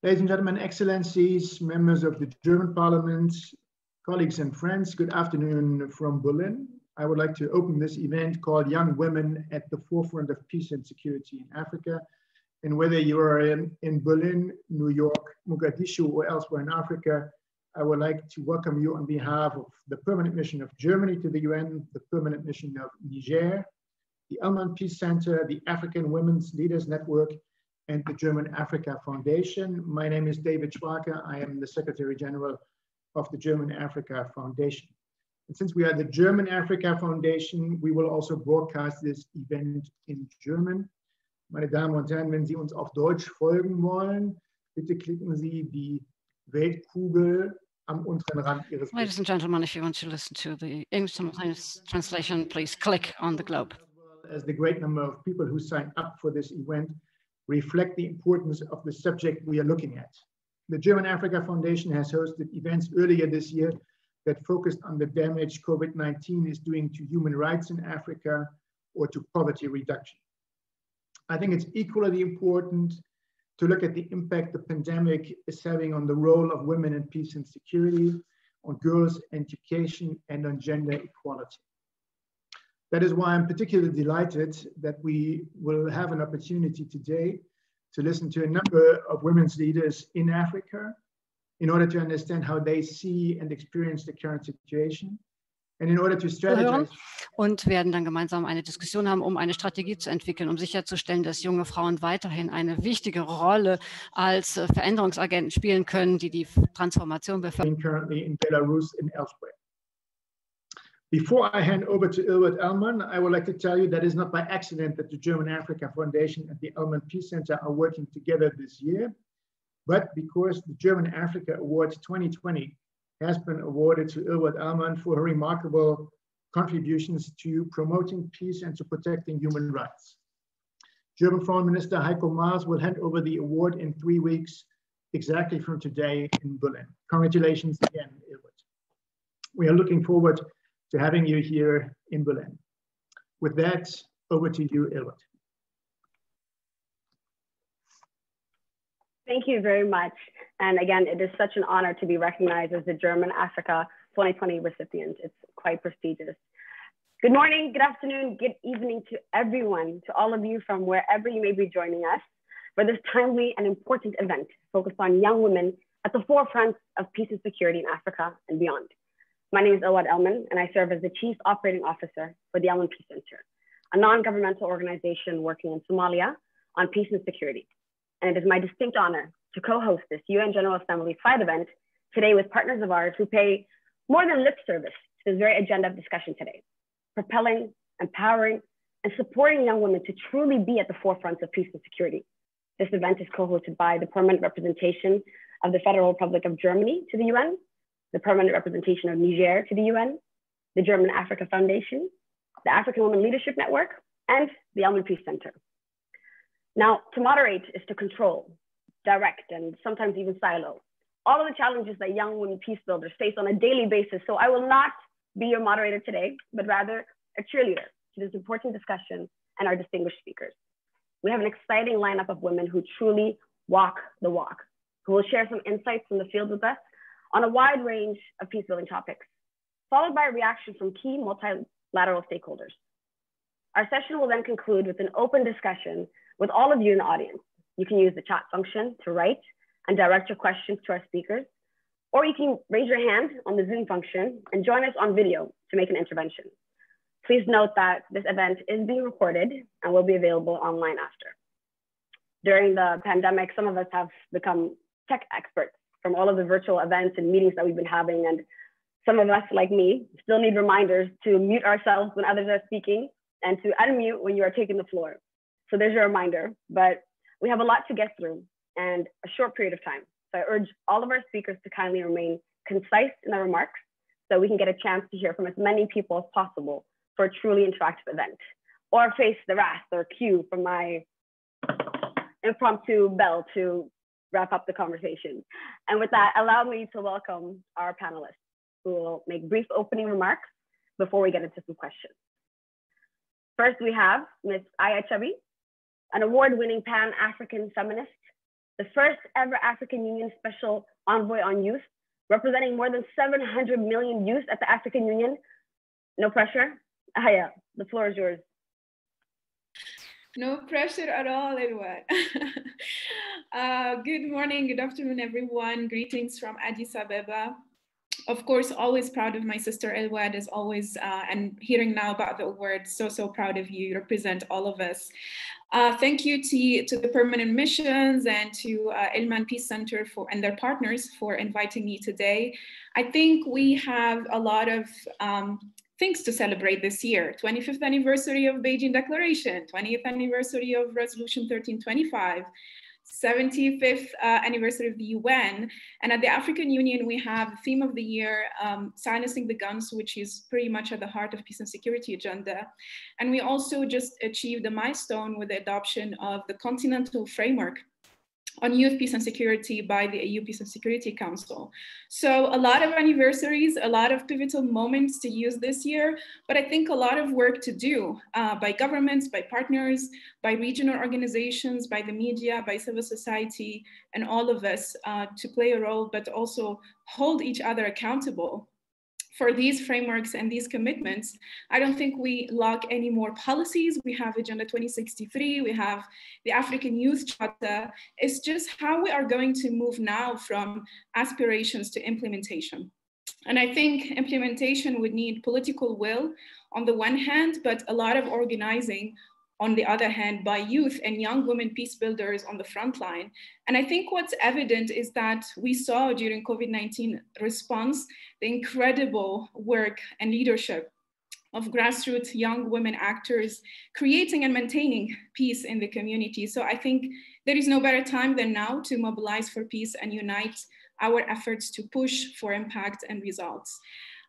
Ladies and gentlemen, excellencies, members of the German Parliament, colleagues and friends, good afternoon from Berlin. I would like to open this event called Young Women at the Forefront of Peace and Security in Africa. And whether you are in Berlin, New York, Mogadishu, or elsewhere in Africa, I would like to welcome you on behalf of the Permanent Mission of Germany to the UN, the Permanent Mission of Niger, the Elman Peace Centre, the African Women's Leaders Network, and the German Africa Foundation. My name is David Schwarke. I am the Secretary General of the German Africa Foundation. And since we are the German Africa Foundation, we will also broadcast this event in German. Meine Damen und Herren, wenn Sie uns auf Deutsch folgen wollen, bitte klicken Sie die Weltkugel am unteren Rand Ihres Bildschirms. Ladies and gentlemen, if you want to listen to the English translation, please click on the globe. As the great number of people who signed up for this event reflect the importance of the subject we are looking at. The German Africa Foundation has hosted events earlier this year that focused on the damage COVID-19 is doing to human rights in Africa or to poverty reduction. I think it's equally important to look at the impact the pandemic is having on the role of women in peace and security, on girls' education, and on gender equality. That is why I'm particularly delighted that we will have an opportunity today to listen to a number of women's leaders in Africa in order to understand how they see and experience the current situation. And in order to strategize. Und werden dann gemeinsam eine Diskussion haben, um eine Strategie zu entwickeln, um sicherzustellen, dass junge Frauen weiterhin eine wichtige Rolle als Veränderungsagenten spielen können, die die Transformation befördern. Currently in Belarus and elsewhere. Before I hand over to Elman, I would like to tell you that it's not by accident that the German Africa Foundation and the Elman Peace Centre are working together this year, but because the German Africa Award 2020 has been awarded to Elman for her remarkable contributions to promoting peace and to protecting human rights. German Foreign Minister Heiko Maas will hand over the award in 3 weeks, exactly from today in Berlin. Congratulations again, Ilwat. We are looking forward to having you here in Berlin. With that, over to you, Ilwat. Thank you very much. And again, it is such an honor to be recognized as the German Africa 2020 recipient. It's quite prestigious. Good morning, good afternoon, good evening to everyone, to all of you from wherever you may be joining us for this timely and important event focused on young women at the forefront of peace and security in Africa and beyond. My name is Elman, and I serve as the Chief Operating Officer for the Elman Peace Centre, a non-governmental organization working in Somalia on peace and security. And it is my distinct honor to co-host this UN General Assembly Side-Event today with partners of ours who pay more than lip service to this very agenda of discussion today, propelling, empowering, and supporting young women to truly be at the forefront of peace and security. This event is co-hosted by the permanent representation of the Federal Republic of Germany to the UN, the permanent representation of Niger to the UN, the German Africa Foundation, the African Women Leadership Network, and the Elman Peace Centre. Now, to moderate is to control, direct, and sometimes even silo all of the challenges that young women peace builders face on a daily basis. So I will not be your moderator today, but rather a cheerleader to this important discussion and our distinguished speakers. We have an exciting lineup of women who truly walk the walk, who will share some insights from the field with us on a wide range of peace building topics, followed by a reaction from key multilateral stakeholders. Our session will then conclude with an open discussion with all of you in the audience. You can use the chat function to write and direct your questions to our speakers, or you can raise your hand on the Zoom function and join us on video to make an intervention. Please note that this event is being recorded and will be available online after. During the pandemic, some of us have become tech experts from all of the virtual events and meetings that we've been having, and some of us, like me, still need reminders to mute ourselves when others are speaking and to unmute when you are taking the floor. So there's your reminder, but we have a lot to get through and a short period of time. So I urge all of our speakers to kindly remain concise in their remarks so we can get a chance to hear from as many people as possible for a truly interactive event, or face the wrath or cue from my impromptu bell to wrap up the conversation. And with that, allow me to welcome our panelists who will make brief opening remarks before we get into some questions. First, we have Ms. Aya Chabi, an award-winning Pan-African feminist the first ever African Union Special Envoy on Youth, representing more than 700 million youth at the African Union. No pressure. Yeah, the floor is yours. No pressure at all, Elwad. Good morning, good afternoon, everyone. Greetings from Addis Ababa. Of course, always proud of my sister Elwad, as always, and hearing now about the award, so proud of you. You represent all of us. Thank you to the permanent missions and to Elman Peace Centre and their partners for inviting me today. I think we have a lot of things to celebrate this year. 25th anniversary of Beijing Declaration, 20th anniversary of Resolution 1325, 75th anniversary of the UN. And at the African Union, we have the theme of the year, silencing the guns, which is pretty much at the heart of peace and security agenda. And we also just achieved a milestone with the adoption of the Continental Framework on Youth, Peace and Security by the EU Peace and Security Council. So a lot of anniversaries, a lot of pivotal moments to use this year, but I think a lot of work to do by governments, by partners, by regional organizations, by the media, by civil society, and all of us to play a role, but also hold each other accountable for these frameworks and these commitments. I don't think we lack any more policies. We have Agenda 2063, we have the African Youth Charter. It's just how we are going to move now from aspirations to implementation. And I think implementation would need political will on the one hand, but a lot of organizing on the other hand, by youth and young women peace builders on the front line. And I think what's evident is that we saw during COVID-19 response, the incredible work and leadership of grassroots young women actors creating and maintaining peace in the community. So I think there is no better time than now to mobilize for peace and unite our efforts to push for impact and results.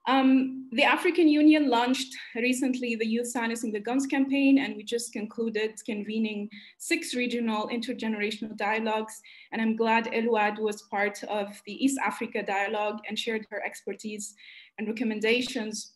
The African Union launched recently the Youth Silencing the Guns campaign, and we just concluded convening 6 regional intergenerational dialogues. And I'm glad Elwad was part of the East Africa dialogue and shared her expertise and recommendations.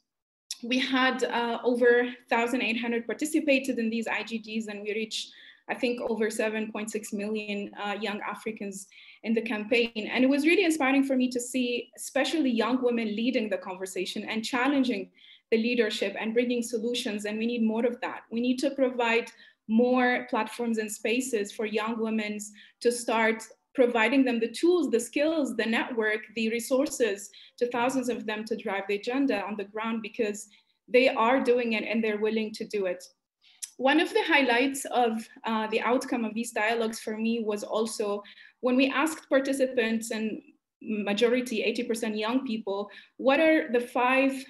We had over 1,800 participated in these IGDs, and we reached, I think, over 7.6 million young Africans in the campaign. And it was really inspiring for me to see, especially young women leading the conversation and challenging the leadership and bringing solutions. And we need more of that. We need to provide more platforms and spaces for young women to start providing them the tools, the skills, the network, the resources to thousands of them to drive the agenda on the ground, because they are doing it and they're willing to do it. One of the highlights of the outcome of these dialogues for me was also when we asked participants, and majority, 80% young people, what are the 5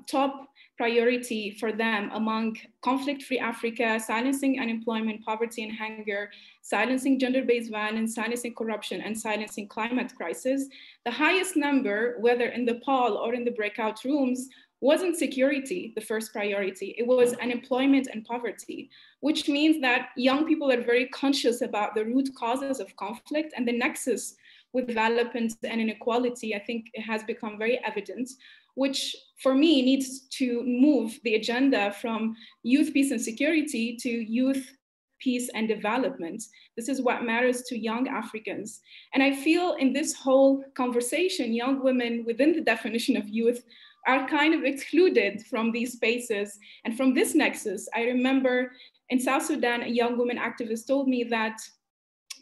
top priority for them among conflict-free Africa, silencing unemployment, poverty and hunger, silencing gender-based violence, silencing corruption, and silencing climate crisis. The highest number, whether in the poll or in the breakout rooms, wasn't security, the first priority. It was unemployment and poverty, which means that young people are very conscious about the root causes of conflict and the nexus with development and inequality. I think it has become very evident, which for me needs to move the agenda from youth, peace and security to youth, peace and development. This is what matters to young Africans. And I feel in this whole conversation, young women within the definition of youth are kind of excluded from these spaces and from this nexus. I remember in South Sudan, a young woman activist told me that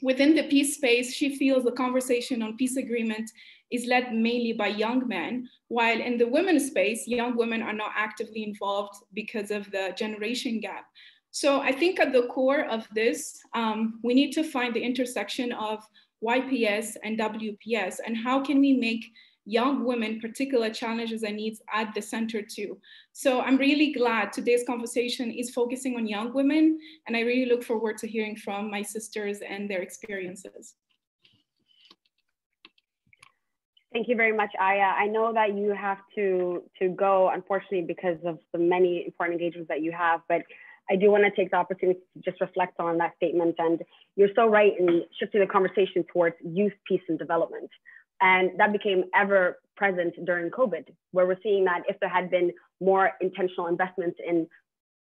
within the peace space, she feels the conversation on peace agreement is led mainly by young men, while in the women's space, young women are not actively involved because of the generation gap. So I think at the core of this, we need to find the intersection of YPS and WPS, and how can we make young women particular challenges and needs at the center too. So I'm really glad today's conversation is focusing on young women, and I really look forward to hearing from my sisters and their experiences. Thank you very much, Aya. I know that you have to go, unfortunately, because of the many important engagements that you have, but I do want to take the opportunity to just reflect on that statement. And you're so right in shifting the conversation towards youth, peace, and development. And that became ever present during COVID, where we're seeing that if there had been more intentional investments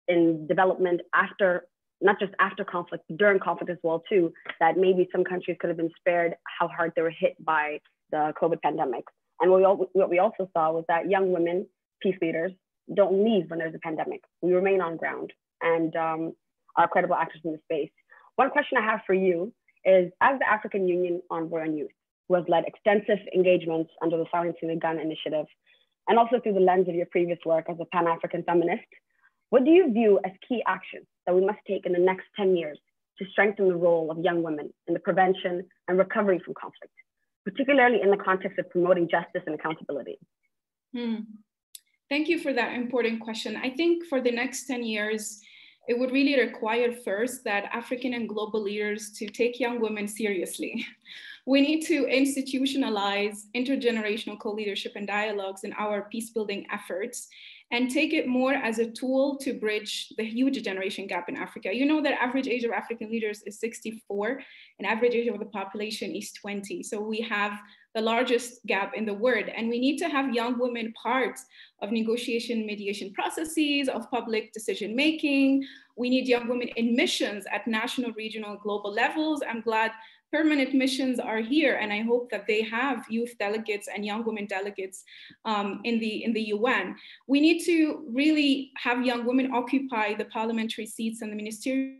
in development after not just after conflict, but during conflict as well too, that maybe some countries could have been spared how hard they were hit by the COVID pandemic. And what we also saw was that young women, peace leaders, don't leave when there's a pandemic. We remain on ground and are credible actors in the space. One question I have for you is, as the African Union Envoy on Youth, who has led extensive engagements under the Silencing the Gun initiative, and also through the lens of your previous work as a Pan-African feminist, what do you view as key actions that we must take in the next 10 years to strengthen the role of young women in the prevention and recovery from conflict, particularly in the context of promoting justice and accountability? Thank you for that important question. I think for the next 10 years, it would really require first that African and global leaders to take young women seriously. We need to institutionalize intergenerational co-leadership and dialogues in our peace-building efforts and take it more as a tool to bridge the huge generation gap in Africa. You know that average age of African leaders is 64 and average age of the population is 20. So we have the largest gap in the world, and we need to have young women part of negotiation mediation processes, of public decision-making. We need young women in missions at national, regional, global levels. I'm glad permanent missions are here, and I hope that they have youth delegates and young women delegates in the UN. We need to really have young women occupy the parliamentary seats and the ministerial,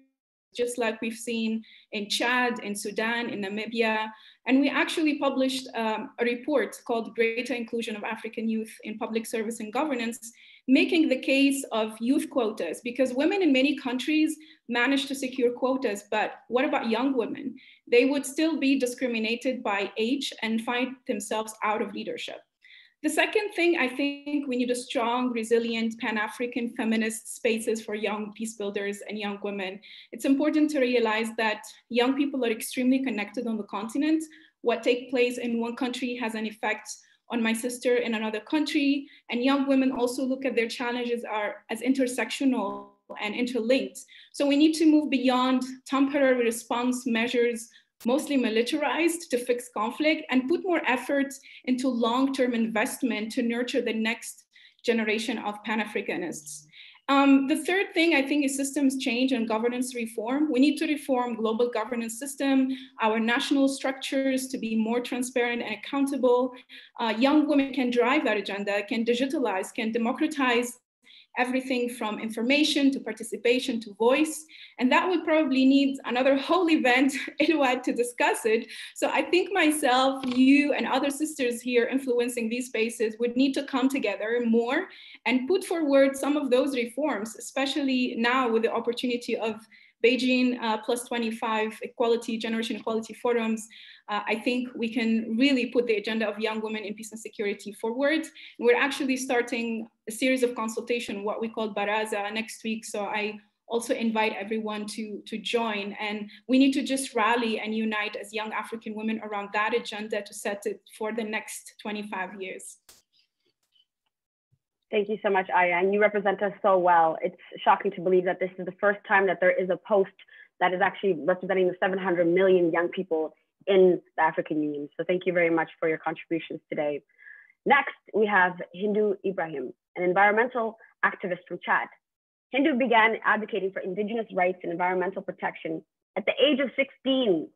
just like we've seen in Chad, in Sudan, in Namibia. And we actually published a report called Greater Inclusion of African Youth in Public Service and Governance, making the case of youth quotas, because women in many countries manage to secure quotas, but what about young women? They would still be discriminated by age and find themselves out of leadership. The second thing, I think we need a strong, resilient, Pan-African feminist spaces for young peace builders and young women. It's important to realize that young people are extremely connected on the continent. What takes place in one country has an effect on my sister in another country. And young women also look at their challenges as intersectional and interlinked. So we need to move beyond temporary response measures, mostly militarized, to fix conflict and put more effort into long-term investment to nurture the next generation of Pan-Africanists. The third thing I think is systems change and governance reform. We need to reform global governance system, our national structures to be more transparent and accountable. Young women can drive that agenda, can digitalize, can democratize everything from information to participation to voice. And that would probably need another whole event to discuss it. So I think myself, you and other sisters here influencing these spaces would need to come together more and put forward some of those reforms, especially now with the opportunity of Beijing +25 equality, generation equality forums. I think we can really put the agenda of young women in peace and security forward. We're actually starting a series of consultation, what we call Baraza, next week. So I also invite everyone to join. And we need to just rally and unite as young African women around that agenda to set it for the next 25 years. Thank you so much, Aya, and you represent us so well. It's shocking to believe that this is the first time that there is a post that is actually representing the 700 million young people in the African Union. So thank you very much for your contributions today. Next, we have Hindu Ibrahim, an environmental activist from Chad. Hindu began advocating for indigenous rights and environmental protection at the age of 16,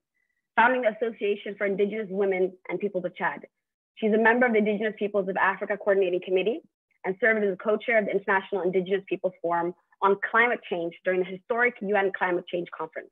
founding the Association for Indigenous Women and Peoples of Chad. She's a member of the Indigenous Peoples of Africa Coordinating Committee and served as a co-chair of the International Indigenous Peoples Forum on climate change during the historic UN Climate Change Conference.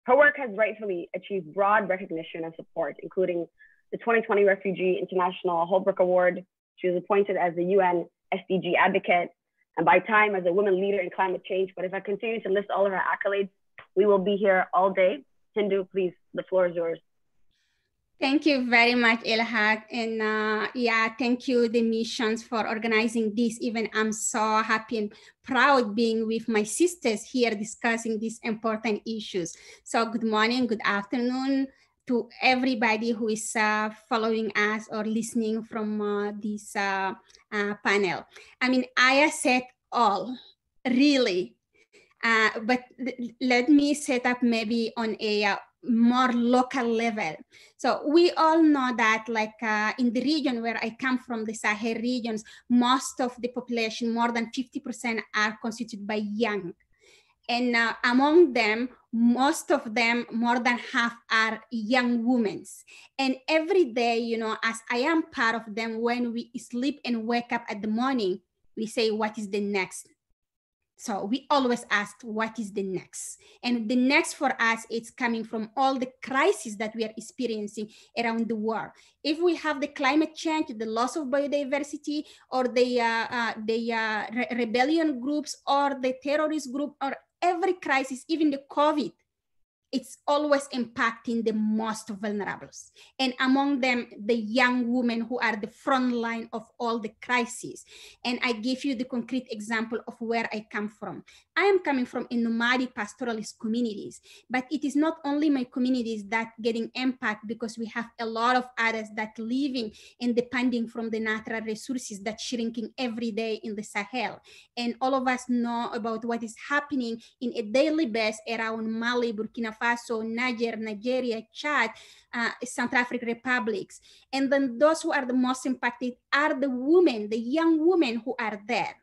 Her work has rightfully achieved broad recognition and support, including the 2020 Refugee International Holbrooke Award. She was appointed as the UN SDG advocate, and by time as a woman leader in climate change. But if I continue to list all of her accolades, we will be here all day. Hindu, please, the floor is yours. Thank you very much, Ilhad. And yeah, thank you, the missions, for organizing this event. I'm so happy and proud being with my sisters here discussing these important issues. So good morning, good afternoon to everybody who is following us or listening from this panel. I mean, Aya said all, really. But let me set up maybe on a more local level. So we all know that like in the region where I come from, the Sahel regions, most of the population, more than 50% are constituted by young. And among them, most of them, more than half, are young women. And every day, you know, as I am part of them, when we sleep and wake up at the morning, we say, what is the next? So we always ask, what is the next? And the next for us, it's coming from all the crises that we are experiencing around the world. If we have the climate change, the loss of biodiversity, or the rebellion groups, or the terrorist group, or every crisis, even the COVID, it's always impacting the most vulnerable. And among them, the young women who are the front line of all the crises. And I give you the concrete example of where I come from. I am coming from a nomadic pastoralist communities, but it is not only my communities that getting impact, because we have a lot of others that living and depending from the natural resources that shrinking every day in the Sahel. And all of us know about what is happening in a daily basis around Mali, Burkina Faso, Niger, Nigeria, Chad, Central African republics. And then those who are the most impacted are the women, the young women who are there.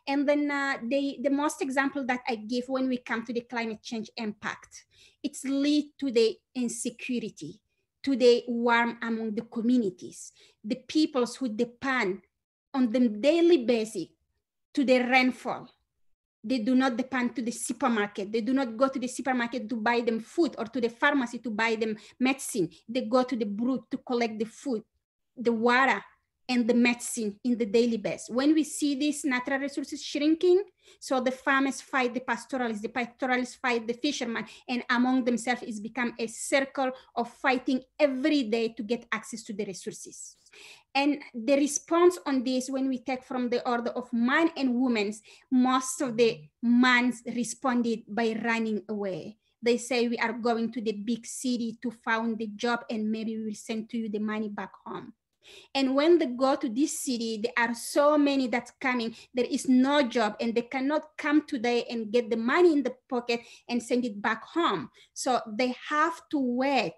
And then the most example that I give when we come to the climate change impact, it's lead to the insecurity, to the warmth among the communities, the peoples who depend on the daily basis to the rainfall. They do not depend to the supermarket. They do not go to the supermarket to buy them food, or to the pharmacy to buy them medicine. They go to the brood to collect the food, the water, and the medicine in the daily basis. When we see these natural resources shrinking, so the farmers fight the pastoralists fight the fishermen, and among themselves it's become a circle of fighting every day to get access to the resources. And the response on this, when we take from the order of man and women, most of the men responded by running away. They say, we are going to the big city to find the job, and maybe we will send to you the money back home. And when they go to this city, there are so many that's coming, there is no job, and they cannot come today and get the money in the pocket and send it back home. So they have to wait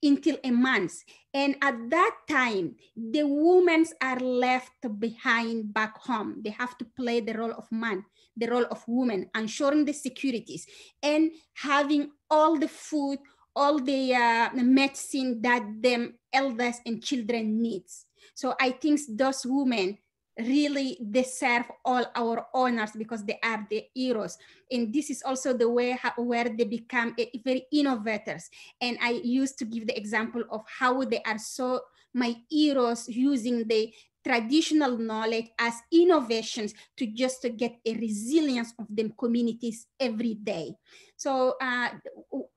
until a month. And at that time, the women are left behind back home. They have to play the role of man, the role of woman, ensuring the securities and having all the food, all the medicine that them elders and children needs. So I think those women really deserve all our honors, because they are the heroes. And this is also the way where they become very innovators. And I used to give the example of how they are so my heroes, using the traditional knowledge as innovations to just to get a resilience of them communities every day. So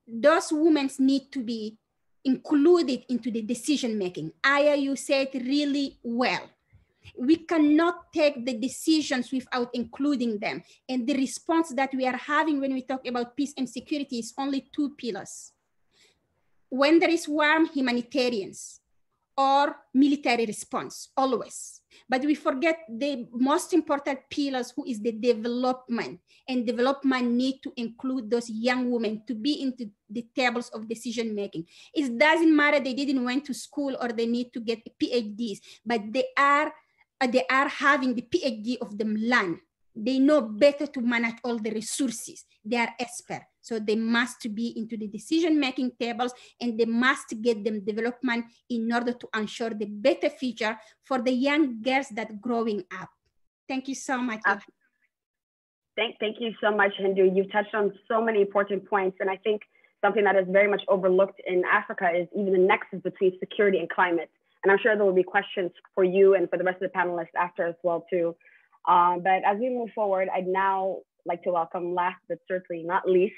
those women need to be included into the decision making. Aya, you said really well. We cannot take the decisions without including them. And the response that we are having when we talk about peace and security is only two pillars. When there is war, humanitarians, or military response, always. But we forget the most important pillars, who is the development. And development need to include those young women to be into the tables of decision making. It doesn't matter they didn't went to school or they need to get PhDs, but they are having the PhD of the land. They know better to manage all the resources. They are experts. So they must be into the decision-making tables, and they must get them development in order to ensure the better future for the young girls that are growing up. Thank you so much. Thank you so much, Hindu. You've touched on so many important points. And I think something that is very much overlooked in Africa is even the nexus between security and climate. And I'm sure there will be questions for you and for the rest of the panelists after as well too. But as we move forward, I'd now like to welcome, last but certainly not least,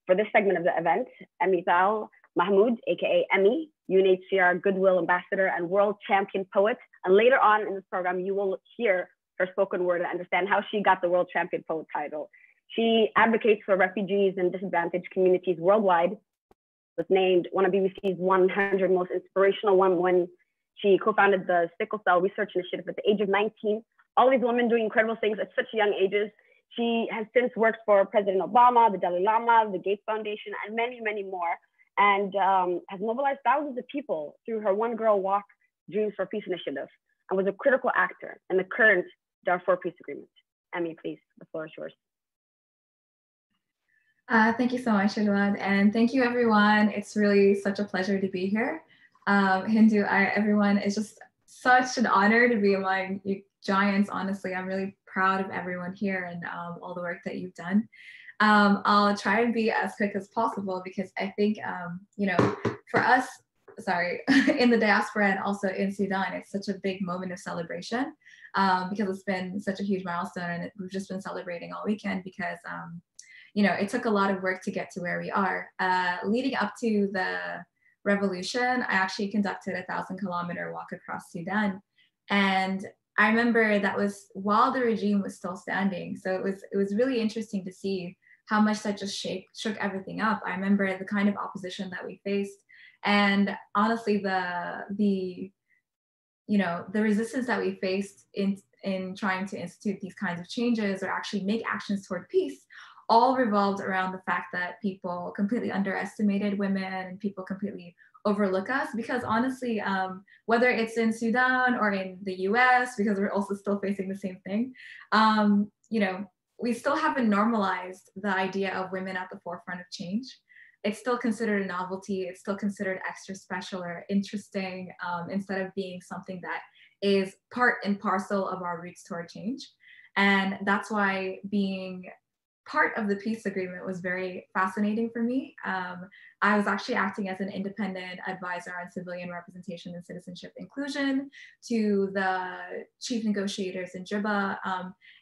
for this segment of the event, Amital, Mahmoud, aka Emmy, UNHCR Goodwill Ambassador and World Champion Poet. And later on in this program, you will hear her spoken word and understand how she got the World Champion Poet title. She advocates for refugees and disadvantaged communities worldwide. Was named one of BBC's 100 most inspirational women when she co-founded the Sickle Cell Research Initiative at the age of 19. All these women doing incredible things at such young ages. She has since worked for President Obama, the Dalai Lama, the Gates Foundation, and many, many more, and has mobilized thousands of people through her One Girl Walk Dreams for Peace initiative, and was a critical actor in the current Darfur Peace Agreement. Emmy, please, the floor is yours. Thank you so much, Elman, and thank you, everyone. It's really such a pleasure to be here. Hindu, everyone, it's just such an honor to be among you giants. Honestly, I'm really proud of everyone here and all the work that you've done. I'll try and be as quick as possible because I think, you know, for us, in the diaspora and also in Sudan, it's such a big moment of celebration because it's been such a huge milestone, and we've just been celebrating all weekend because, you know, it took a lot of work to get to where we are. Leading up to the revolution, I actually conducted a 1,000-kilometer walk across Sudan. And I remember that was while the regime was still standing. So it was really interesting to see how much that just shook everything up. I remember the kind of opposition that we faced. And honestly, the resistance that we faced in trying to institute these kinds of changes or actually make actions toward peace all revolved around the fact that people completely underestimated women and people completely overlook us, because honestly, whether it's in Sudan or in the US, because we're also still facing the same thing, you know, we still haven't normalized the idea of women at the forefront of change. It's still considered a novelty. It's still considered extra special or interesting instead of being something that is part and parcel of our roots toward change. And that's why being part of the peace agreement was very fascinating for me. I was actually acting as an independent advisor on civilian representation and citizenship inclusion to the chief negotiators in Juba.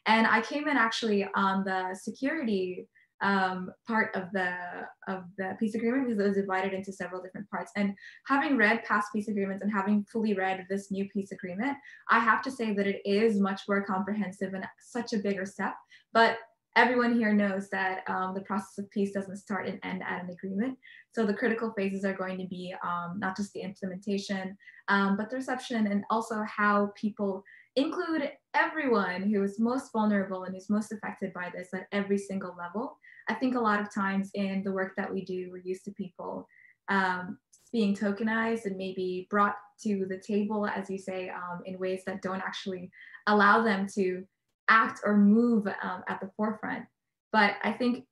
And I came in actually on the security part of the peace agreement because it was divided into several different parts. And having read past peace agreements and having fully read this new peace agreement, I have to say that it is much more comprehensive and such a bigger step. But everyone here knows that the process of peace doesn't start and end at an agreement. So the critical phases are going to be not just the implementation, but the reception and also how people include everyone who is most vulnerable and who's most affected by this at every single level. I think a lot of times in the work that we do, we're used to people being tokenized and maybe brought to the table, as you say, in ways that don't actually allow them to act or move at the forefront. But I think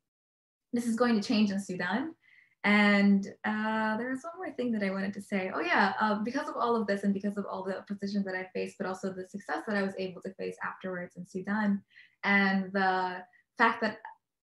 this is going to change in Sudan. And there was one more thing that I wanted to say. Oh yeah, because of all of this and because of all the opposition that I faced, but also the success that I was able to face afterwards in Sudan, and the fact that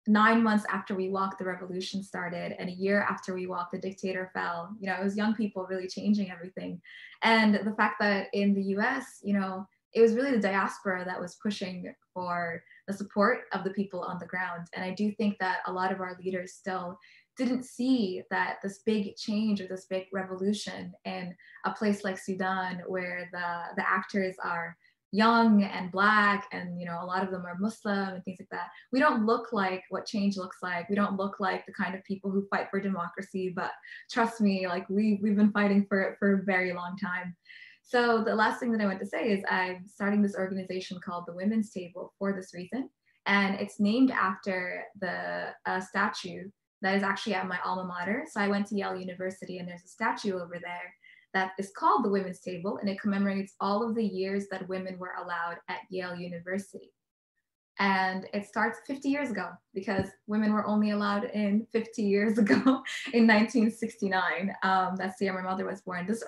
9 months after we walked, the revolution started, and a year after we walked, the dictator fell. You know, it was young people really changing everything. And the fact that in the US, you know, it was really the diaspora that was pushing for the support of the people on the ground. And I do think that a lot of our leaders still didn't see that this big change or this big revolution in a place like Sudan, where the actors are young and Black, and you know, a lot of them are Muslim and things like that. We don't look like what change looks like. We don't look like the kind of people who fight for democracy, but trust me, like we've been fighting for it for a very long time. So the last thing that I want to say is I'm starting this organization called the Women's Table for this reason. And it's named after the statue that is actually at my alma mater. So I went to Yale University and there's a statue over there that is called the Women's Table, and it commemorates all of the years that women were allowed at Yale University. And it starts 50 years ago because women were only allowed in 50 years ago in 1969. That's the year my mother was born. This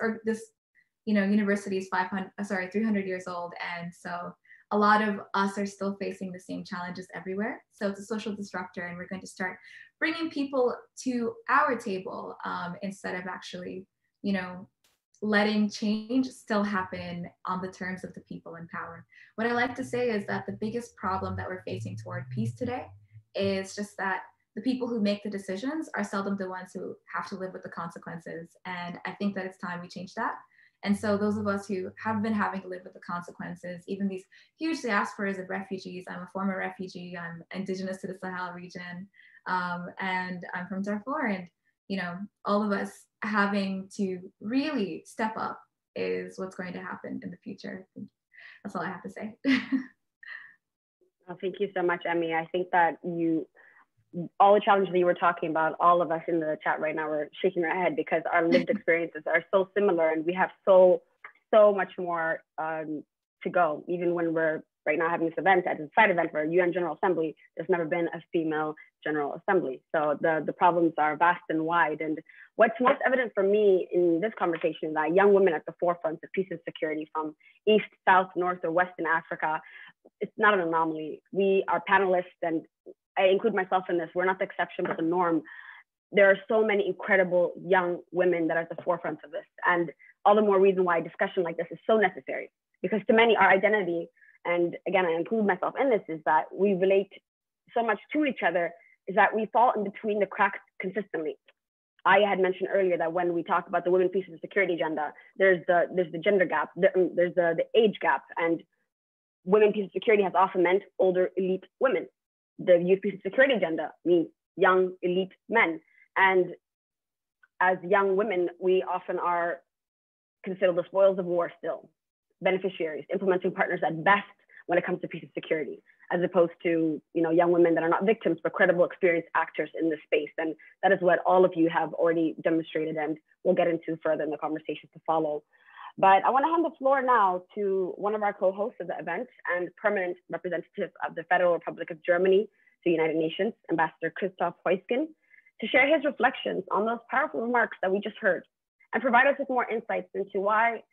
you know, university is 300 years old. And so a lot of us are still facing the same challenges everywhere. So it's a social disruptor, and we're going to start bringing people to our table instead of actually, you know, letting change still happen on the terms of the people in power. What I like to say is that the biggest problem that we're facing toward peace today is just that the people who make the decisions are seldom the ones who have to live with the consequences. And I think that it's time we change that. And so those of us who have been having to live with the consequences, even these huge diasporas of refugees, I'm a former refugee, I'm indigenous to the Sahel region, and I'm from Darfur, and you know, all of us having to really step up is what's going to happen in the future. That's all I have to say. Well, thank you so much, Emmy. I think that all the challenges that you were talking about, all of us in the chat right now are shaking our head because our lived experiences are so similar, and we have so much more to go, even when we're right now having this event as a side event for a UN General Assembly, there's never been a female General Assembly. So the problems are vast and wide. And what's most evident for me in this conversation is that young women at the forefront of peace and security from East, South, North, or West in Africa, it's not an anomaly. We are panelists, and I include myself in this. We're not the exception, but the norm. There are so many incredible young women that are at the forefront of this. And all the more reason why a discussion like this is so necessary. Because to many, our identity, and again, I include myself in this, is that we relate so much to each other, is that we fall in between the cracks consistently. I had mentioned earlier that when we talk about the women, peace, and security agenda, there's the gender gap, there's the age gap, and women, peace, and security has often meant older elite women. The youth, peace, and security agenda means young elite men. And as young women, we often are considered the spoils of war still, beneficiaries, implementing partners at best when it comes to peace and security, as opposed to young women that are not victims, but credible, experienced actors in this space. And that is what all of you have already demonstrated, and we'll get into further in the conversation to follow. But I want to hand the floor now to one of our co-hosts of the event and permanent representative of the Federal Republic of Germany to the United Nations, Ambassador Christoph Heusgen, to share his reflections on those powerful remarks that we just heard and provide us with more insights into why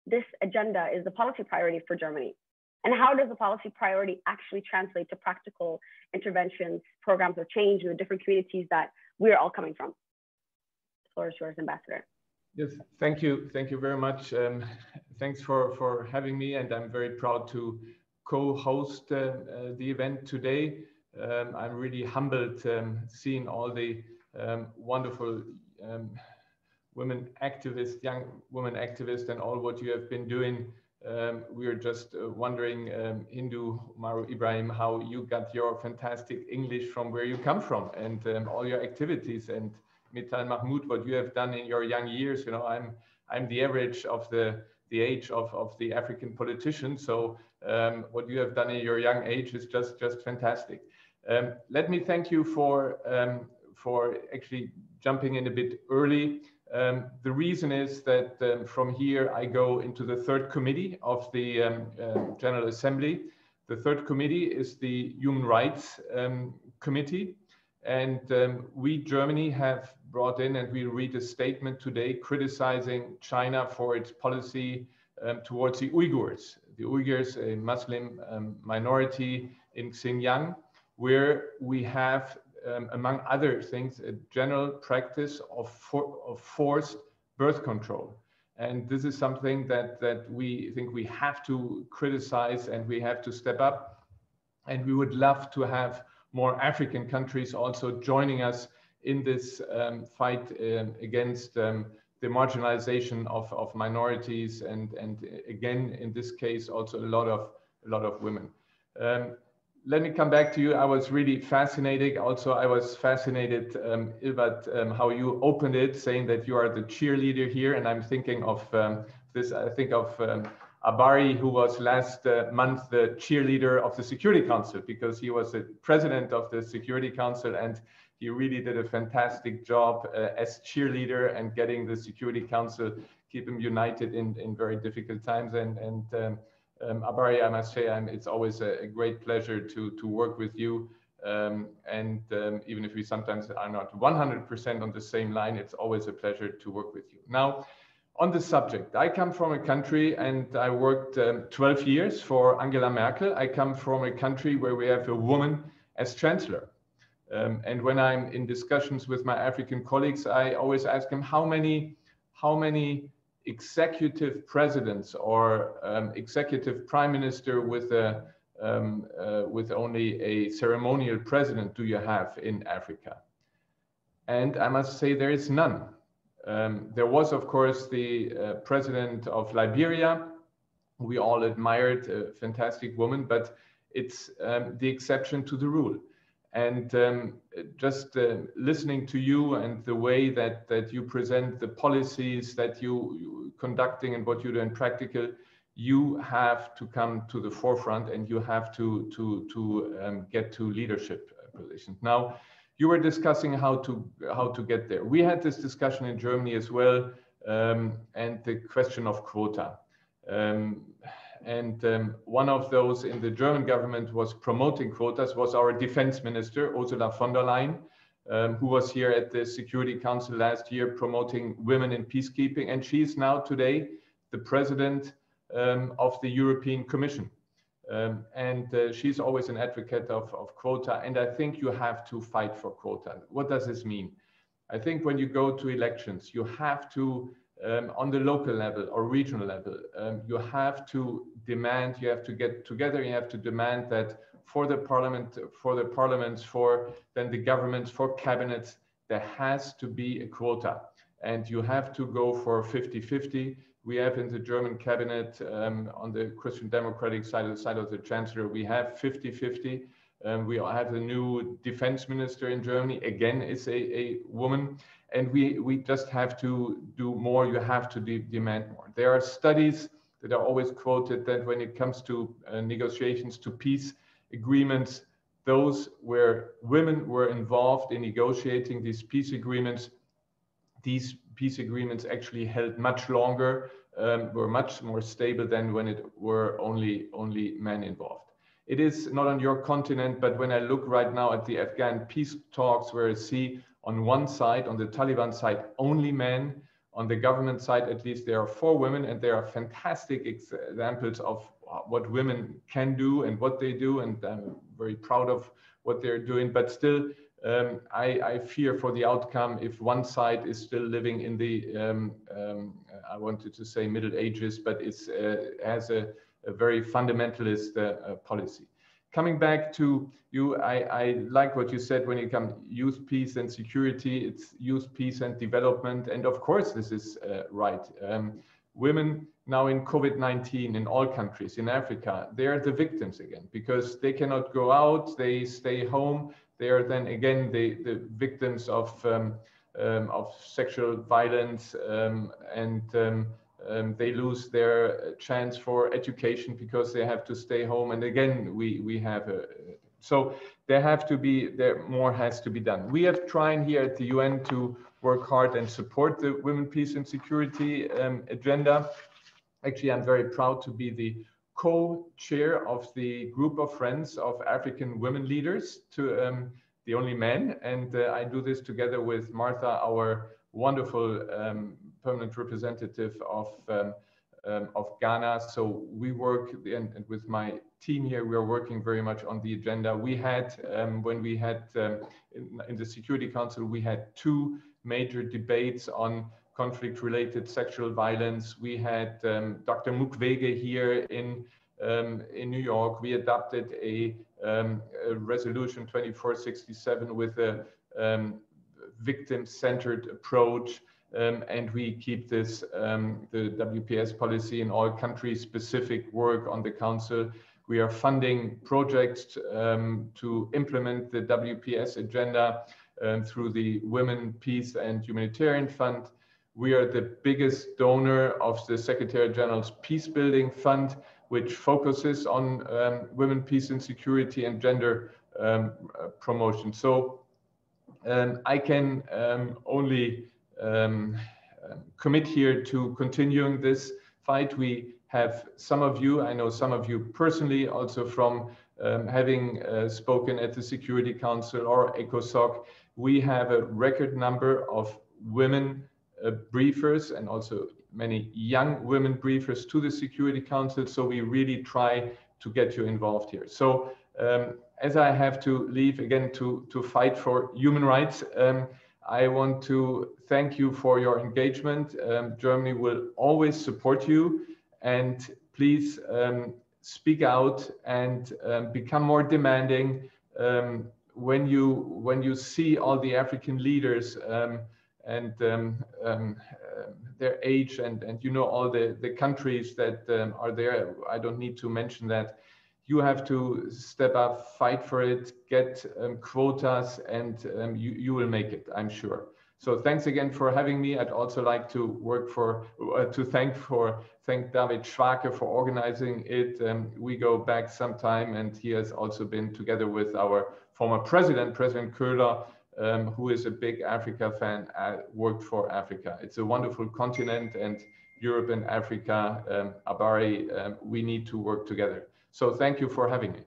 this agenda is the policy priority for Germany. And how does the policy priority actually translate to practical interventions, programs of change in the different communities that we're all coming from? The floor is yours, Ambassador. Yes, thank you. Thank you very much. Thanks for having me, and I'm very proud to co-host the event today. I'm really humbled seeing all the wonderful women activists, young women activists, and all what you have been doing. We are just wondering, Hindu, Maru, Ibrahim, how you got your fantastic English from where you come from, and all your activities, and Amital, Mahmoud, what you have done in your young years. I'm the average of the age of the African politician. So what you have done in your young age is just fantastic. Let me thank you for actually jumping in a bit early. The reason is that from here I go into the third committee of the General Assembly. The third committee is the Human Rights Committee. And we, Germany, have brought in, and we read a statement today criticizing China for its policy towards the Uyghurs. The Uyghurs, a Muslim minority in Xinjiang, where we have, among other things, a general practice of forced birth control. And this is something that we think we have to criticize, and we have to step up. And we would love to have more African countries also joining us in this fight against the marginalization of minorities, and again, in this case, also a lot of women. Let me come back to you. I was really fascinated. Also, I was fascinated, Ilvat, how you opened it, saying that you are the cheerleader here. And I'm thinking of this, I think of Abari, who was last month the cheerleader of the Security Council, because he was the president of the Security Council, and he really did a fantastic job as cheerleader and getting the Security Council, keep them united in very difficult times. Abari, I must say, it's always a great pleasure to work with you. Even if we sometimes are not 100% on the same line, it's always a pleasure to work with you. Now, on the subject, I come from a country, and I worked 12 years for Angela Merkel. I come from a country where we have a woman as chancellor. And when I'm in discussions with my African colleagues, I always ask them how many executive presidents or executive prime minister with only a ceremonial president do you have in Africa? And I must say there is none. There was, of course, the president of Liberia. We all admired, a fantastic woman, but it's the exception to the rule. And just listening to you and the way that you present the policies that you conducting and what you do in practical, you have to come to the forefront, and you have to get to leadership positions. Now, you were discussing how to get there. We had this discussion in Germany as well, and the question of quota. And one of those in the German government was promoting quotas, was our defense minister, Ursula von der Leyen, who was here at the Security Council last year promoting women in peacekeeping. And she's now today the president of the European Commission. She's always an advocate of quota. And I think you have to fight for quota. What does this mean? I think when you go to elections, you have to, on the local level or regional level, you have to demand, you have to get together, you have to demand that for the parliament, for the parliaments, for then the governments, for cabinets, there has to be a quota. And you have to go for 50-50. We have in the German cabinet, on the Christian Democratic side, the side of the Chancellor, we have 50-50. We have a new defense minister in Germany, again, is a woman. And we just have to do more. You have to demand more. There are studies that are always quoted that when it comes to negotiations to peace agreements, those where women were involved in negotiating these peace agreements actually held much longer, were much more stable than when it were only men involved. It is not on your continent, but when I look right now at the Afghan peace talks, where I see on one side, on the Taliban side, only men, on the government side, at least there are 4 women, and there are fantastic examples of what women can do and what they do, and I'm very proud of what they're doing, but still, I fear for the outcome if one side is still living in the, I wanted to say Middle Ages, but it's has a very fundamentalist policy. Coming back to you, I like what you said when it comes youth, peace and security, it's youth, peace and development. And of course, this is right. Women now in COVID-19 in all countries in Africa, they are the victims again, because they cannot go out, they stay home. They are then again the victims of sexual violence, and they lose their chance for education because they have to stay home. And again, we have so more has to be done. We have tried here at the UN to work hard and support the women, peace and security agenda. Actually, I'm very proud to be the co-chair of the group of friends of African women leaders, to the only men, and I do this together with Martha, our wonderful permanent representative of Ghana. So we work, and with my team here, we are working very much on the agenda. We had, when we had in the Security Council, we had 2 major debates on conflict-related sexual violence. We had Dr. Mukwege here in New York. We adopted a resolution 2467 with a victim-centered approach, and we keep this the WPS policy in all country-specific work on the council. We are funding projects to implement the WPS agenda through the Women, Peace and Humanitarian Fund. We are the biggest donor of the Secretary General's Peacebuilding Fund, which focuses on women, peace and security and gender promotion. So I can only commit here to continuing this fight. We have some of you, I know some of you personally, also from having spoken at the Security Council or ECOSOC. We have a record number of women briefers and also many young women briefers to the Security Council. So we really try to get you involved here. So as I have to leave again to fight for human rights, I want to thank you for your engagement. Germany will always support you, and please speak out and become more demanding when you see all the African leaders and their age and you know all the countries that are there. I don't need to mention that. You have to step up, fight for it, get quotas, and you will make it, I'm sure. So thanks again for having me. I'd also like to thank David Schwake for organizing it. We go back some time, and he has also been together with our former president, President Köhler, who is a big Africa fan, worked for Africa. It's a wonderful continent, and Europe and Africa, Abari, we need to work together. So thank you for having me.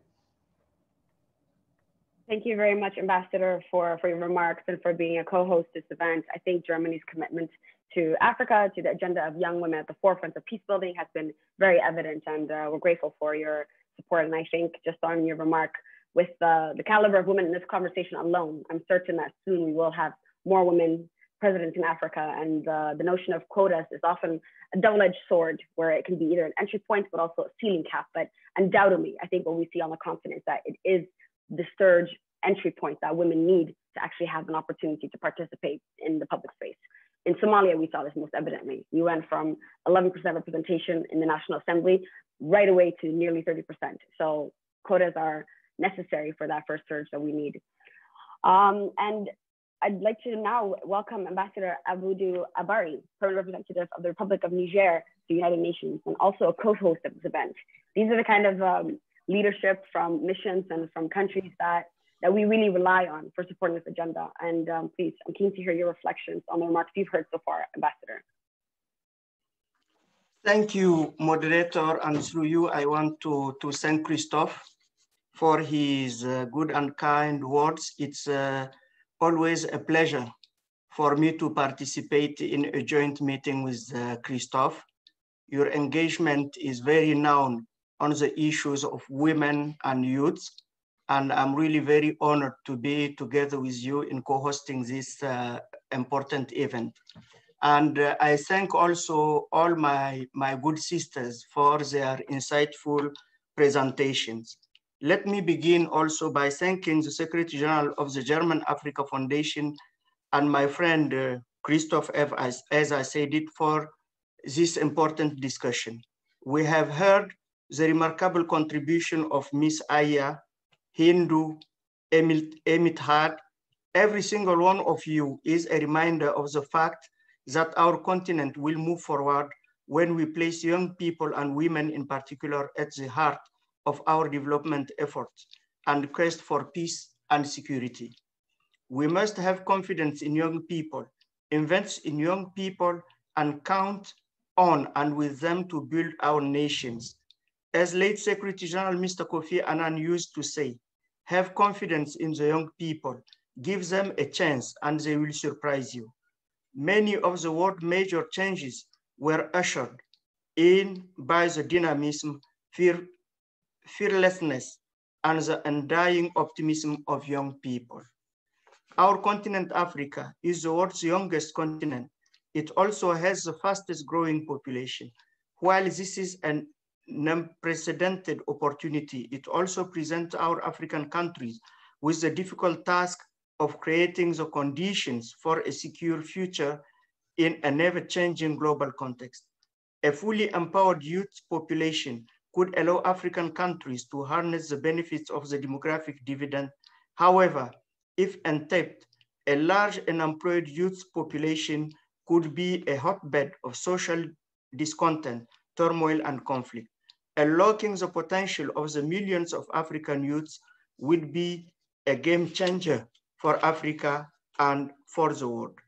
Thank you very much, Ambassador, for your remarks and for being a co-host this event. I think Germany's commitment to Africa, to the agenda of young women at the forefront of peace building has been very evident, and we're grateful for your support. And I think just on your remark, with the caliber of women in this conversation alone, I'm certain that soon we will have more women presidents in Africa. And the notion of quotas is often a double-edged sword, where it can be either an entry point, but also a ceiling cap. But undoubtedly, I think what we see on the continent is that it is the surge entry point that women need to actually have an opportunity to participate in the public space. In Somalia, we saw this most evidently. We went from 11% representation in the National Assembly right away to nearly 30%. So quotas are necessary for that first surge that we need. And I'd like to now welcome Ambassador Abudou Abari, permanent representative of the Republic of Niger to the United Nations, and also a co-host of this event. These are the kind of leadership from missions and from countries that we really rely on for supporting this agenda. And please, I'm keen to hear your reflections on the remarks you've heard so far, Ambassador. Thank you, moderator. And through you, I want to thank Christophe for his good and kind words. It's always a pleasure for me to participate in a joint meeting with Christophe. Your engagement is very known on the issues of women and youth. And I'm really very honored to be together with you in co-hosting this important event. And I thank also all my good sisters for their insightful presentations. Let me begin also by thanking the Secretary General of the German Africa Foundation and my friend Christophe, as I said it, for this important discussion. We have heard the remarkable contribution of Miss Aya, Hindu, Amital. Every single one of you is a reminder of the fact that our continent will move forward when we place young people and women in particular at the heart of our development efforts and quest for peace and security. We must have confidence in young people, invest in young people, and count on and with them to build our nations. As late Secretary General Mr. Kofi Annan used to say, have confidence in the young people, give them a chance and they will surprise you. Many of the world's major changes were ushered in by the dynamism, fearlessness, and the undying optimism of young people. Our continent, Africa, is the world's youngest continent. It also has the fastest growing population. While this is an unprecedented opportunity, it also presents our African countries with the difficult task of creating the conditions for a secure future in a never-changing global context. A fully empowered youth population could allow African countries to harness the benefits of the demographic dividend. However, if untapped, a large unemployed youth population could be a hotbed of social discontent, turmoil, and conflict. Unlocking the potential of the millions of African youths would be a game changer for Africa and for the world.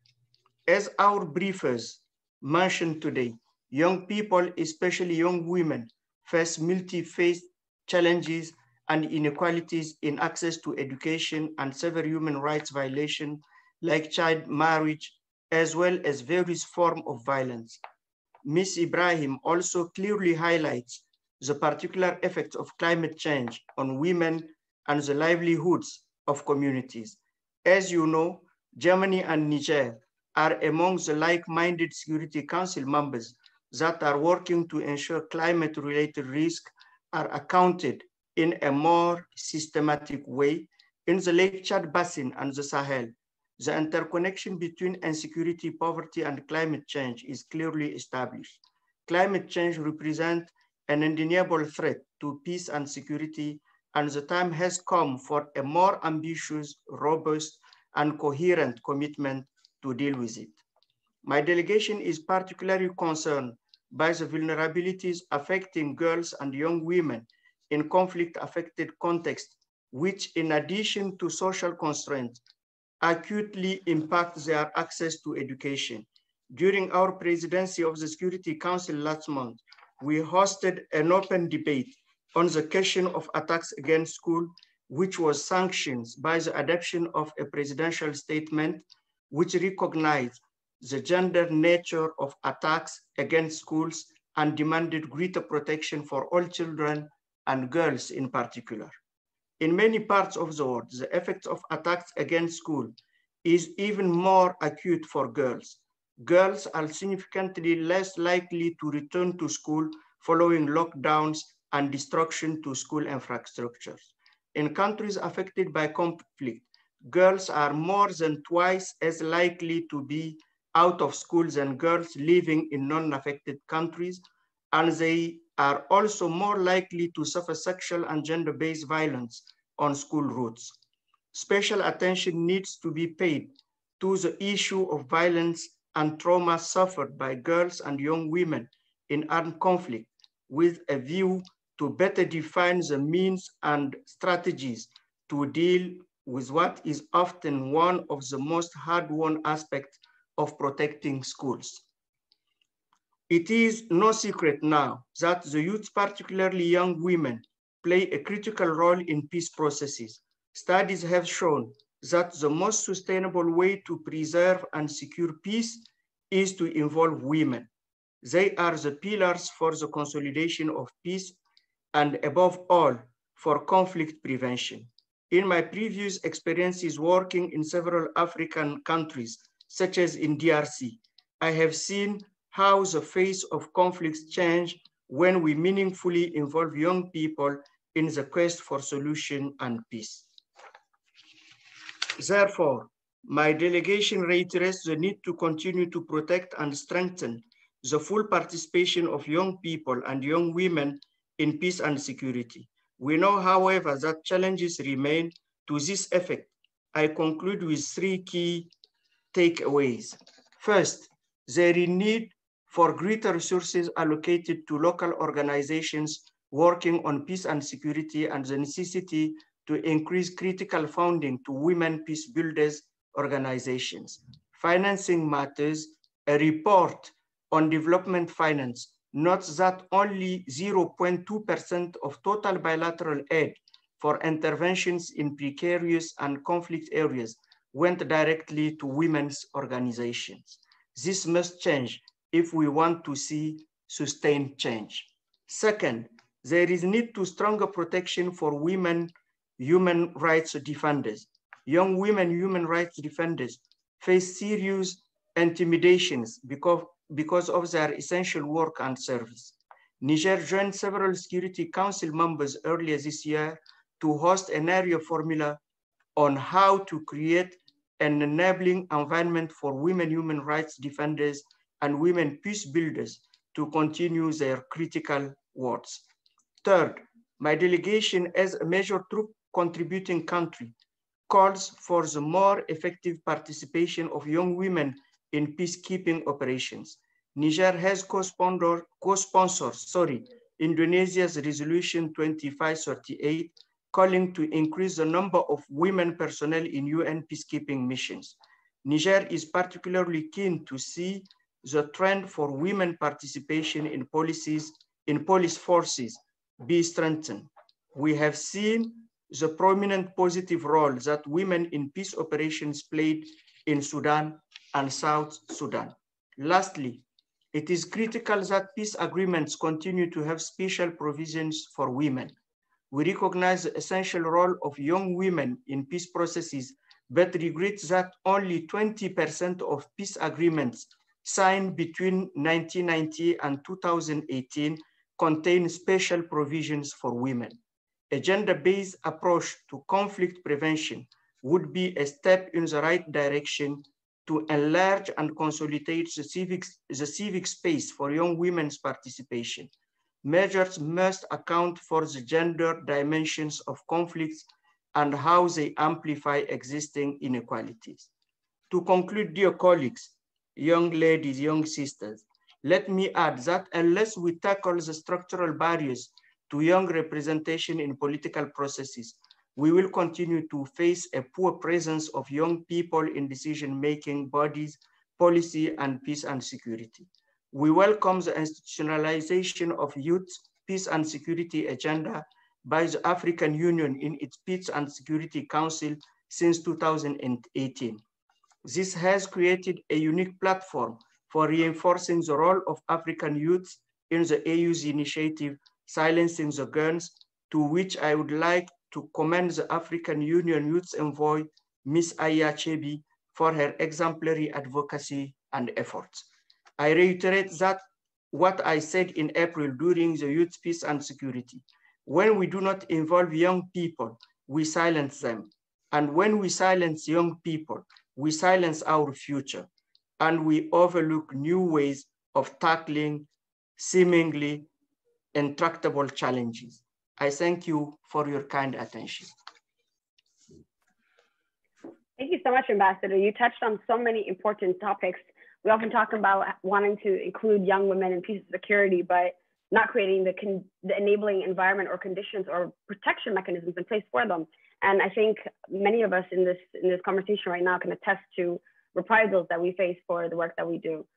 As our briefers mentioned today, young people, especially young women, face multi-phase challenges and inequalities in access to education and severe human rights violations like child marriage, as well as various forms of violence. Ms. Ibrahim also clearly highlights the particular effects of climate change on women and the livelihoods of communities. As you know, Germany and Niger are among the like-minded Security Council members that are working to ensure climate-related risks are accounted in a more systematic way in the Lake Chad Basin and the Sahel. The interconnection between insecurity, poverty, and climate change is clearly established. Climate change represents an undeniable threat to peace and security, and the time has come for a more ambitious, robust, and coherent commitment to deal with it. My delegation is particularly concerned by the vulnerabilities affecting girls and young women in conflict-affected contexts, which, in addition to social constraints, acutely impact their access to education. During our presidency of the Security Council last month, we hosted an open debate on the question of attacks against school, which was sanctioned by the adoption of a presidential statement which recognized the gender nature of attacks against schools and demanded greater protection for all children and girls in particular. In many parts of the world, the effect of attacks against school is even more acute for girls. Girls are significantly less likely to return to school following lockdowns and destruction to school infrastructures. In countries affected by conflict, girls are more than twice as likely to be out of school than girls living in non-affected countries, and they are also more likely to suffer sexual and gender-based violence on school routes. Special attention needs to be paid to the issue of violence and trauma suffered by girls and young women in armed conflict, with a view to better define the means and strategies to deal with what is often one of the most hard-won aspects of protecting schools. It is no secret now that the youth, particularly young women, play a critical role in peace processes. Studies have shown that the most sustainable way to preserve and secure peace is to involve women. They are the pillars for the consolidation of peace and, above all, for conflict prevention. In my previous experiences working in several African countries, such as in DRC, I have seen how the face of conflicts change when we meaningfully involve young people in the quest for solution and peace. Therefore, my delegation reiterates the need to continue to protect and strengthen the full participation of young people and young women in peace and security. We know, however, that challenges remain. To this effect, I conclude with three key takeaways. First, there is need for greater resources allocated to local organizations working on peace and security, and the necessity to increase critical funding to women peace builders organizations. Financing matters. A report on development finance notes that only 0.2% of total bilateral aid for interventions in precarious and conflict areas went directly to women's organizations. This must change if we want to see sustained change. Second, there is need to stronger protection for women human rights defenders. Young women human rights defenders face serious intimidations because of their essential work and service. Niger joined several Security Council members earlier this year to host an area formula on how to create an enabling environment for women human rights defenders and women peace builders to continue their critical works. Third, my delegation as a major troop contributing country calls for the more effective participation of young women in peacekeeping operations. Niger has co-sponsored Indonesia's Resolution 2538, calling to increase the number of women personnel in UN peacekeeping missions. Niger is particularly keen to see the trend for women participation in police forces be strengthened. We have seen the prominent positive role that women in peace operations played in Sudan and South Sudan. Lastly, it is critical that peace agreements continue to have special provisions for women. We recognize the essential role of young women in peace processes, but regret that only 20% of peace agreements signed between 1990 and 2018 contain special provisions for women. A gender-based approach to conflict prevention would be a step in the right direction to enlarge and consolidate the civic space for young women's participation. Measures must account for the gender dimensions of conflicts and how they amplify existing inequalities. To conclude, dear colleagues, young ladies, young sisters, let me add that unless we tackle the structural barriers to young representation in political processes, we will continue to face a poor presence of young people in decision-making bodies, policy, and peace and security. We welcome the institutionalization of youth, peace and security agenda by the African Union in its Peace and Security Council since 2018. This has created a unique platform for reinforcing the role of African youth in the AU's initiative, Silencing the Guns, to which I would like to commend the African Union Youth Envoy, Ms. Aya Chebi, for her exemplary advocacy and efforts. I reiterate that what I said in April during the Youth Peace and Security. When we do not involve young people, we silence them. And when we silence young people, we silence our future, and we overlook new ways of tackling seemingly intractable challenges. I thank you for your kind attention. Thank you so much, Ambassador. You touched on so many important topics. We often talk about wanting to include young women in peace and security, but not creating the enabling environment or conditions or protection mechanisms in place for them. And I think many of us in this conversation right now can attest to reprisals that we face for the work that we do.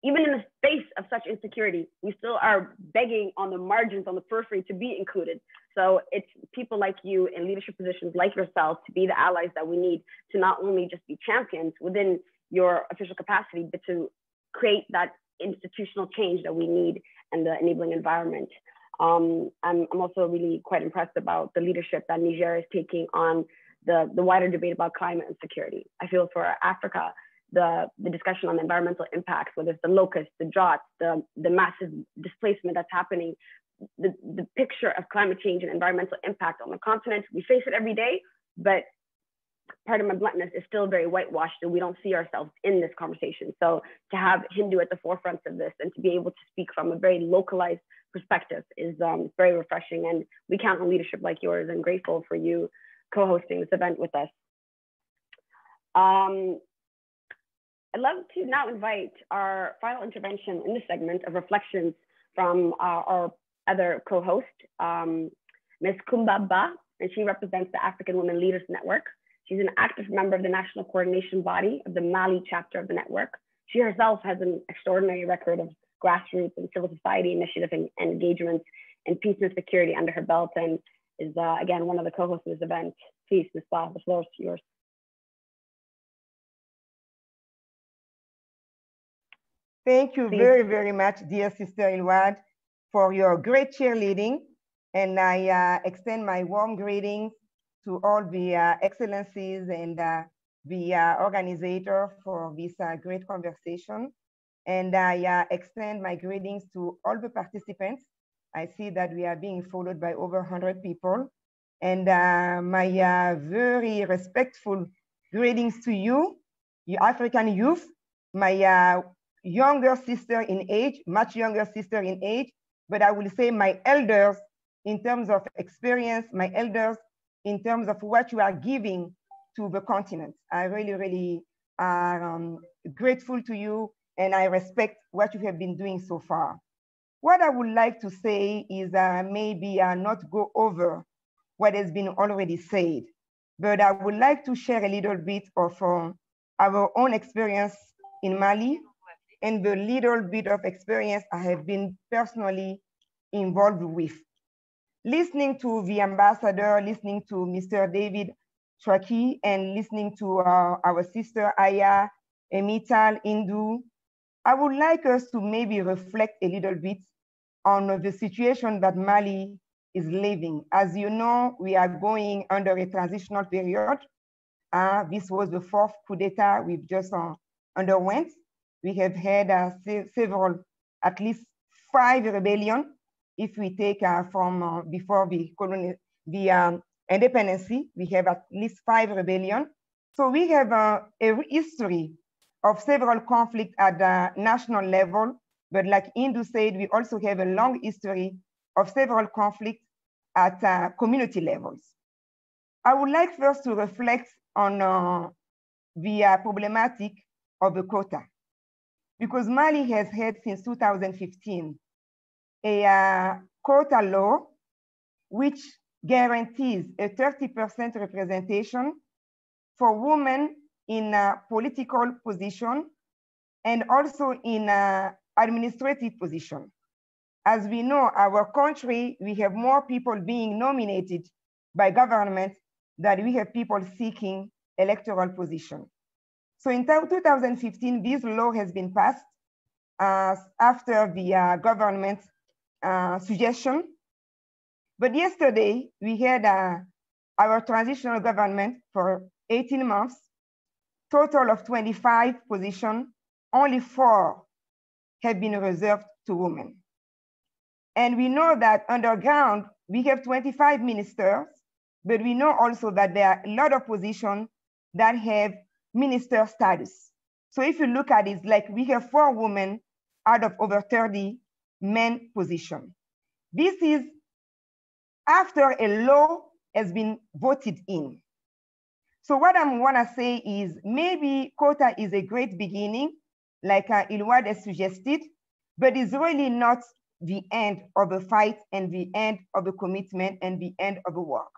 Even in the face of such insecurity, we still are begging on the margins, on the periphery, to be included. So it's people like you in leadership positions like yourself to be the allies that we need to not only just be champions within your official capacity, but to create that institutional change that we need and the enabling environment. I'm also really quite impressed about the leadership that Niger is taking on the wider debate about climate and security. I feel for Africa, the discussion on environmental impacts, whether it's the locusts, the droughts, the massive displacement that's happening, the picture of climate change and environmental impact on the continent, we face it every day, but part of my bluntness is still very whitewashed and we don't see ourselves in this conversation. So to have Hindu at the forefront of this and to be able to speak from a very localized perspective is very refreshing, and we count on leadership like yours and grateful for you co-hosting this event with us. I'd love to now invite our final intervention in this segment of reflections from our other co-host, Ms. Kumbaba, and she represents the African Women Leaders Network. She's an active member of the national coordination body of the Mali chapter of the network. She herself has an extraordinary record of grassroots and civil society initiative and engagements in peace and security under her belt, and is again one of the co-hosts of this event. Please, Ms. Ba, the floor is yours. Thank you very, very much, dear Sister Ilwad, for your great cheerleading. And I extend my warm greetings to all the excellencies and the organizer for this great conversation. And I extend my greetings to all the participants. I see that we are being followed by over 100 people. And my very respectful greetings to you, you African youth, my younger sister in age, much younger sister in age, but I will say my elders in terms of experience, my elders in terms of what you are giving to the continent. I really, really am grateful to you, and I respect what you have been doing so far. What I would like to say is maybe not go over what has been already said, but I would like to share a little bit of our own experience in Mali and the little bit of experience I have been personally involved with. Listening to the ambassador, listening to Mr. David Traki, and listening to our sister Aya, Amital, Hindu, I would like us to maybe reflect a little bit on the situation that Mali is living. As you know, we are going under a transitional period. This was the fourth coup d'etat we've just underwent. We have had several, at least 5 rebellions. If we take from before the independence, we have at least 5 rebellions. So we have a history of several conflicts at the national level, but like Hindu said, we also have a long history of several conflicts at community levels. I would like first to reflect on the problematic of the quota, because Mali has had since 2015 a quota law which guarantees a 30% representation for women in a political position and also in administrative position. As we know, our country, we have more people being nominated by government than we have people seeking electoral position. So in 2015, this law has been passed after the government suggestion. But yesterday, we had our transitional government for 18 months, total of 25 positions, only 4 have been reserved to women. And we know that underground, we have 25 ministers, but we know also that there are a lot of positions that have minister status. So if you look at it, like we have 4 women out of over 30 men positions. This is after a law has been voted in. So what I wanna say is maybe quota is a great beginning, like Ilwad has suggested, but it's really not the end of the fight and the end of the commitment and the end of the work.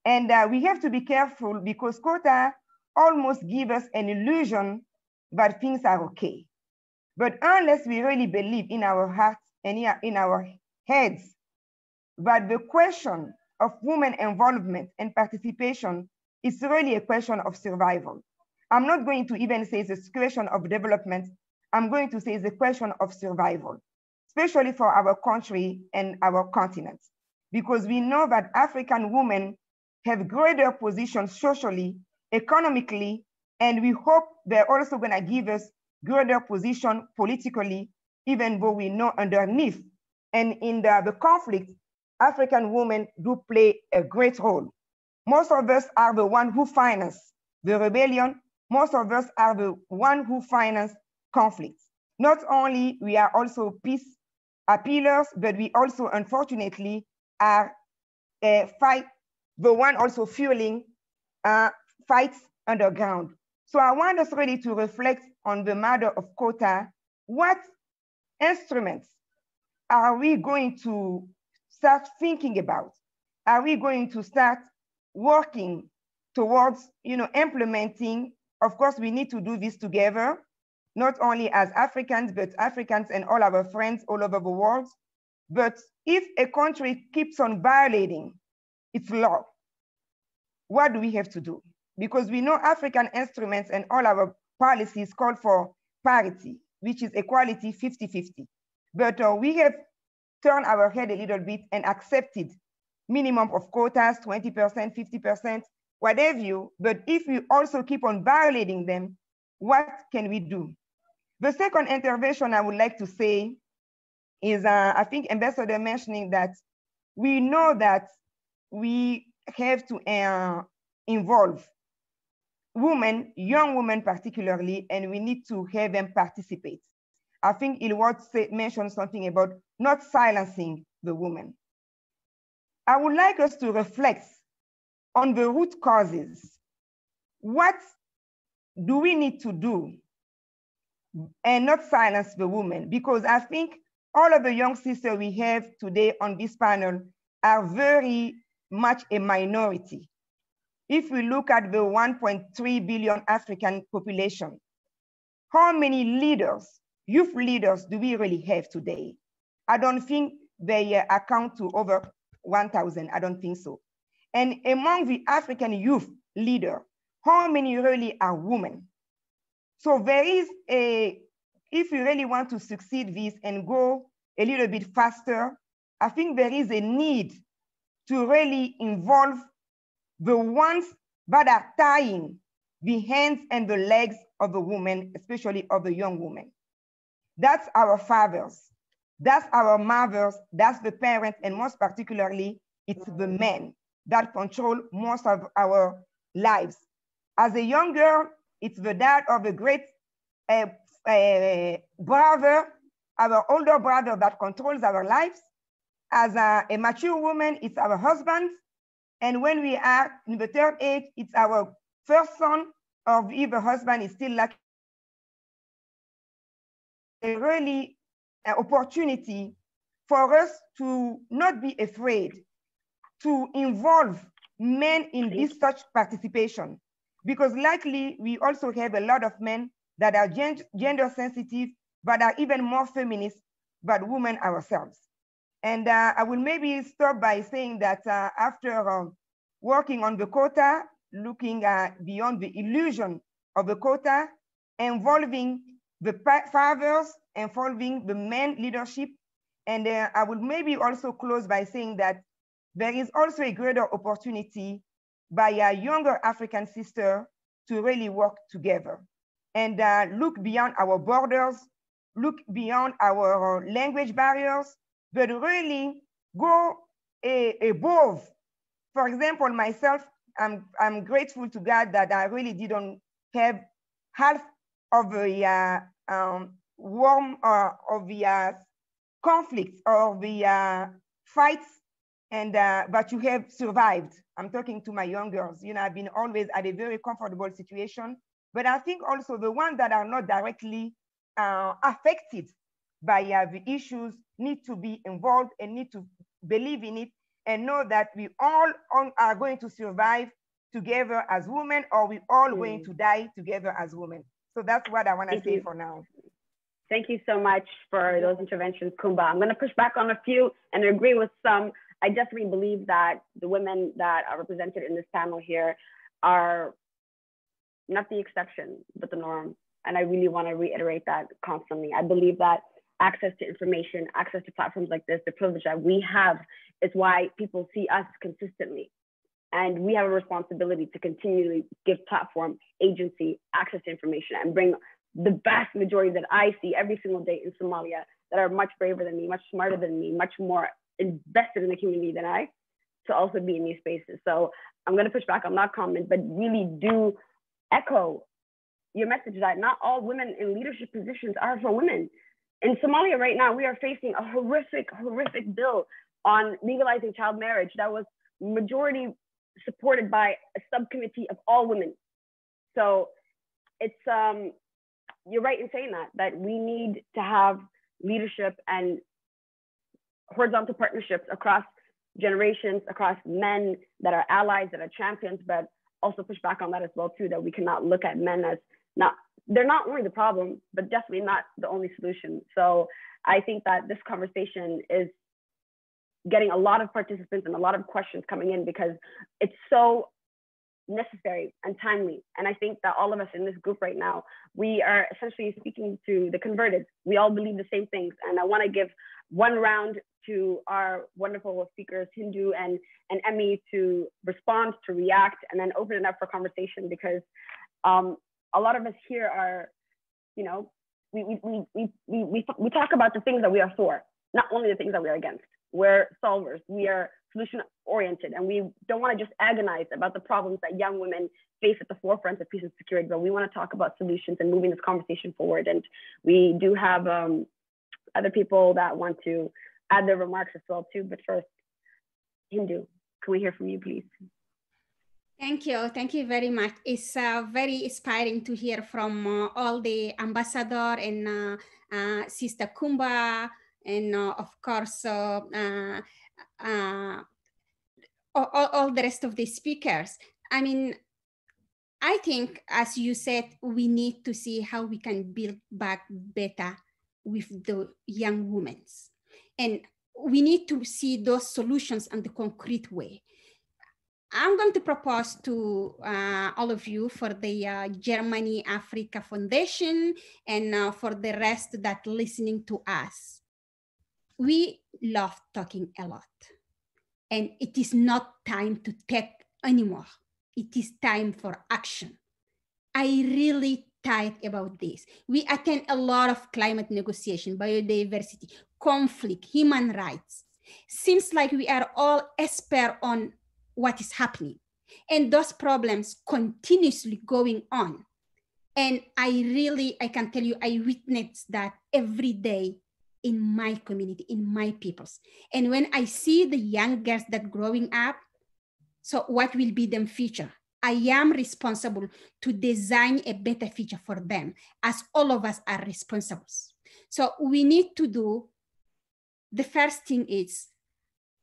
And we have to be careful because quota almost give us an illusion that things are okay. But unless we really believe in our hearts and in our heads that the question of women involvement and participation is really a question of survival. I'm not going to even say it's a question of development. I'm going to say it's a question of survival, especially for our country and our continent, because we know that African women have greater positions socially, economically, and we hope they're also gonna give us greater position politically, even though we know underneath and in the conflict, African women do play a great role. Most of us are the one who finance the rebellion. Most of us are the one who finance conflicts. Not only we are also peace appealers, but we also unfortunately are the one also fueling fights underground. So I want us really to reflect on the matter of quota. What instruments are we going to start thinking about? Are we going to start working towards implementing? Of course, we need to do this together, not only as Africans, but Africans and all our friends all over the world. But if a country keeps on violating its law, what do we have to do? Because we know African instruments and all our policies call for parity, which is equality 50-50. But we have turned our head a little bit and accepted minimum of quotas, 20%, 50%, whatever you, but if we also keep on violating them, what can we do? The second intervention I would like to say is, I think Ambassador mentioning that we know that we have to involve women, young women particularly, and we need to have them participate. I think Ilwad mentioned something about not silencing the women. I would like us to reflect on the root causes. What do we need to do and not silence the women? Because I think all of the young sisters we have today on this panel are very much a minority. If we look at the 1.3 billion African population, how many leaders, youth leaders, do we really have today? I don't think they account to over 1,000, I don't think so. And among the African youth leaders, how many really are women? So there is if we really want to succeed this and go a little bit faster, I think there is a need to really involve the ones that are tying the hands and the legs of the women, especially of the young women. That's our fathers, that's our mothers, that's the parents, and most particularly, it's the men that control most of our lives. As a young girl, it's the dad of a great brother, our older brother that controls our lives. As a mature woman, it's our husband. And when we are in the third age, it's our first son, or if the husband is still like a really opportunity for us to not be afraid to involve men in this such participation. Because likely we also have a lot of men that are gender sensitive, but are even more feminist, but women ourselves. And I will maybe start by saying that after working on the quota, looking beyond the illusion of the quota, involving the fathers, involving the men leadership. And I will maybe also close by saying that there is also a greater opportunity by a younger African sister to really work together and look beyond our borders, look beyond our language barriers, but really go above. For example, myself, I'm grateful to God that I really didn't have half of the of the conflicts or the fights, and but you have survived. I'm talking to my young girls. You know, I've been always at a very comfortable situation, but I think also the ones that are not directly affected by the issues need to be involved and need to believe in it and know that we all are going to survive together as women, or we all going to die together as women. So that's what I want to say for now. Thank you so much for those interventions, Kumba. I'm going to push back on a few and agree with some. I definitely believe that the women that are represented in this panel here are not the exception, but the norm. And I really want to reiterate that constantly. I believe that access to information, access to platforms like this, the privilege that we have is why people see us consistently. And we have a responsibility to continually give platform, agency, access to information and bring the vast majority that I see every single day in Somalia that are much braver than me, much smarter than me, much more invested in the community than I, to also be in these spaces. So I'm going to push back on that comment, but really do echo your message that not all women in leadership positions are for women. In Somalia right now, we are facing a horrific bill on legalizing child marriage that was majority supported by a subcommittee of all women. So it's, you're right in saying that we need to have leadership and horizontal partnerships across generations, across men that are allies, that are champions, but also push back on that as well too, that we cannot look at men as they're not only the problem, but definitely not the only solution. So I think that this conversation is getting a lot of participants and a lot of questions coming in because it's so necessary and timely. And I think that all of us in this group right now, we are essentially speaking to the converted. We all believe the same things. And I want to give one round to our wonderful speakers, Hindu and Emmy, to respond, to react, and then open it up for conversation because a lot of us here are, you know, we talk about the things that we are for, not only the things that we are against. We're solvers, we are solution oriented, and we don't want to just agonize about the problems that young women face at the forefront of peace and security, but we want to talk about solutions and moving this conversation forward. And we do have other people that want to add their remarks as well too, but first, Hindu, can we hear from you, please? Thank you very much. It's very inspiring to hear from all the ambassador and Sister Kumba, and of course, all the rest of the speakers. I mean, I think, as you said, we need to see how we can build back better with the young women. And we need to see those solutions in the concrete way. I'm going to propose to all of you for the Germany Africa Foundation and for the rest that listening to us. We love talking a lot, and it is not time to take anymore. It is time for action. I really tired about this. We attend a lot of climate negotiation, biodiversity, conflict, human rights. Seems like we are all expert on what is happening, and those problems continuously going on. And I can tell you, I witness that every day in my community, in my peoples. And when I see the young girls that growing up, so what will be their future? I am responsible to design a better future for them, as all of us are responsible. So we need to do, the first thing is,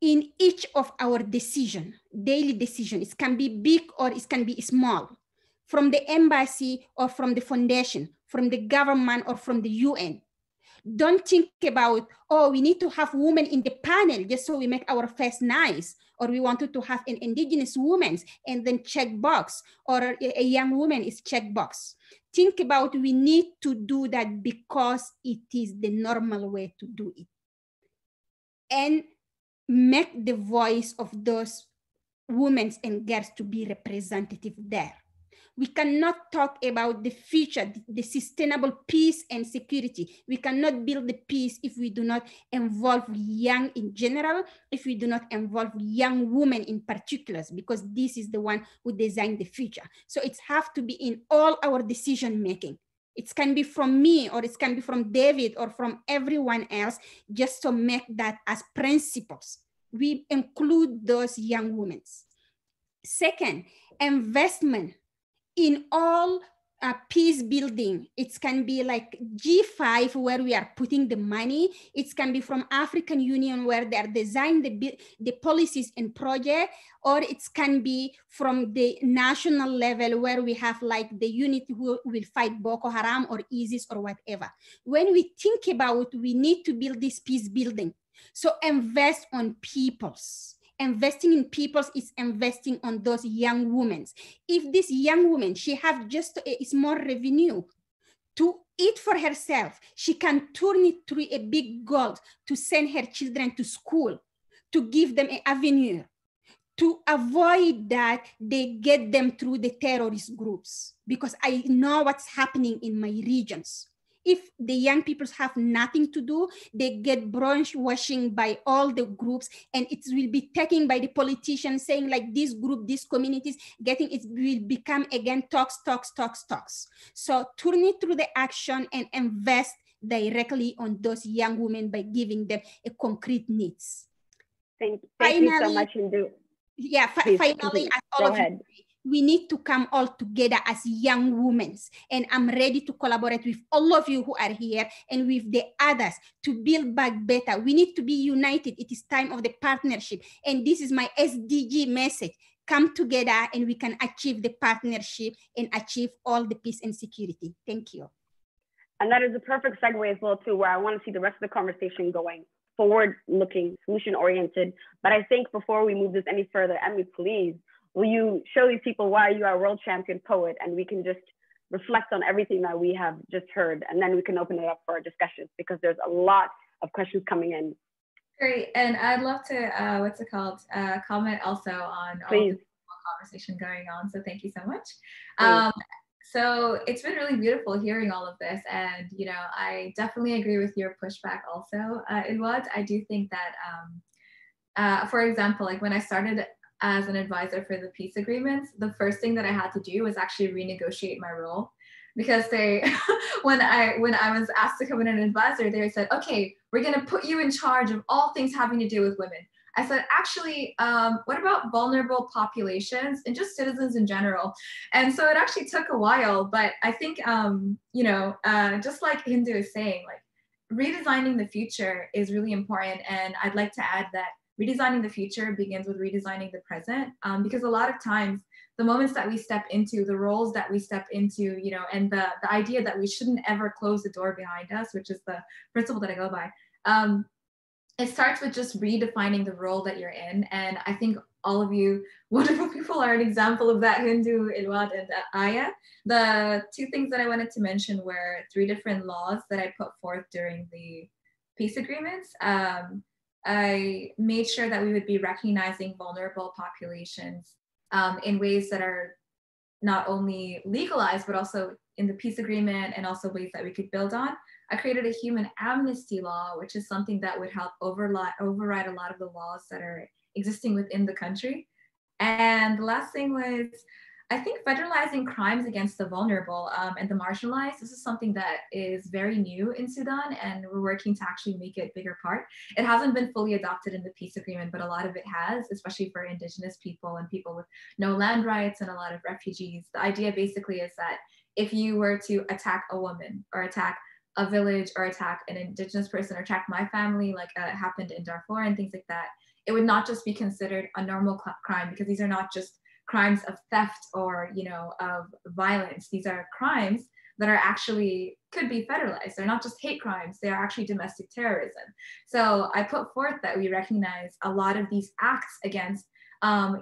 in each of our decision, daily decision, it can be big or it can be small. from the embassy or from the foundation, from the government or from the UN. Don't think about, oh, we need to have women in the panel just so we make our face nice, or we wanted to have an indigenous woman and then check box, or a young woman is check box. Think about, we need to do that because it is the normal way to do it. And make the voice of those women and girls to be representative there. We cannot talk about the future, the sustainable peace and security. We cannot build the peace if we do not involve young in general, if we do not involve young women in particular, because this is the one who designed the future. So it has to be in all our decision making. It can be from me, or it can be from David, or from everyone else, just to make that as principles. We include those young women. Second, investment in all peace building. It can be like G5 where we are putting the money. It can be from African Union where they are designing the policies and project, or it can be from the national level where we have like the unit who will fight Boko Haram or ISIS or whatever. When we think about, we need to build this peace building. So invest on peoples. Investing in people is investing on those young women. If this young woman, she have just a small revenue to eat for herself, she can turn it through a big goal to send her children to school, to give them an avenue, to avoid that they get them through the terrorist groups, because I know what's happening in my regions. If the young people have nothing to do, they get brainwashing by all the groups, and it will be taken by the politicians saying like this group, these communities, it will become again talks. So turn it through the action and invest directly on those young women by giving them a concrete needs. Thank you so much, Hindu. Yeah, finally, as all of you, we need to come all together as young women. And I'm ready to collaborate with all of you who are here and with the others to build back better. We need to be united. It is time of the partnership. And this is my SDG message. Come together and we can achieve the partnership and achieve all the peace and security. Thank you. And that is a perfect segue as well too, where I want to see the rest of the conversation going forward-looking, solution-oriented. But I think before we move this any further, Emmy, please, will you show these people why you are a world champion poet, and we can just reflect on everything that we have just heard, and then we can open it up for our discussions, because there's a lot of questions coming in. Great, and I'd love to, comment also on all the conversation going on, so thank you so much. So it's been really beautiful hearing all of this, and you know, I definitely agree with your pushback also, Ilwad. I do think that, for example, like when I started as an advisor for the peace agreements, the first thing that I had to do was actually renegotiate my role, because they, when I was asked to come in as an advisor, they said, okay, we're gonna put you in charge of all things having to do with women. I said, actually, what about vulnerable populations and just citizens in general? And so it actually took a while, but I think, you know, just like Hindu is saying, like redesigning the future is really important. And I'd like to add that redesigning the future begins with redesigning the present, because a lot of times the moments that we step into, the roles that we step into, you know, and the idea that we shouldn't ever close the door behind us, which is the principle that I go by, it starts with just redefining the role that you're in. And I think all of you wonderful people are an example of that, Hindu, Ilwad, and Aya. The two things that I wanted to mention were 3 different laws that I put forth during the peace agreements. I made sure that we would be recognizing vulnerable populations in ways that are not only legalized, but also in the peace agreement, and also ways that we could build on. I created a human amnesty law, which is something that would help override a lot of the laws that are existing within the country. And the last thing was, I think federalizing crimes against the vulnerable and the marginalized, this is something that is very new in Sudan, and we're working to actually make it a bigger part. It hasn't been fully adopted in the peace agreement, but a lot of it has, especially for indigenous people and people with no land rights and a lot of refugees. The idea basically is that if you were to attack a woman or attack a village or attack an indigenous person or attack my family, like happened in Darfur and things like that, it would not just be considered a normal crime, because these are not just crimes of theft or, you know, of violence. These are crimes that are actually could be federalized. They're not just hate crimes, they are actually domestic terrorism. So I put forth that we recognize a lot of these acts against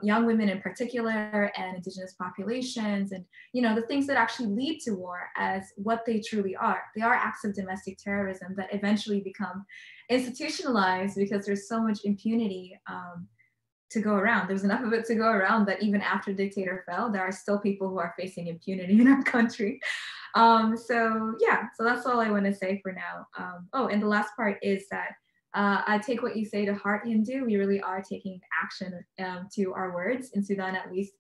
young women in particular and indigenous populations and, you know, the things that actually lead to war as what they truly are. They are acts of domestic terrorism that eventually become institutionalized because there's so much impunity to go around. There's enough of it to go around that even after the dictator fell, there are still people who are facing impunity in our country. So yeah, so that's all I want to say for now. Oh, and the last part is that I take what you say to heart, Hindu. We really are taking action to our words in Sudan, at least,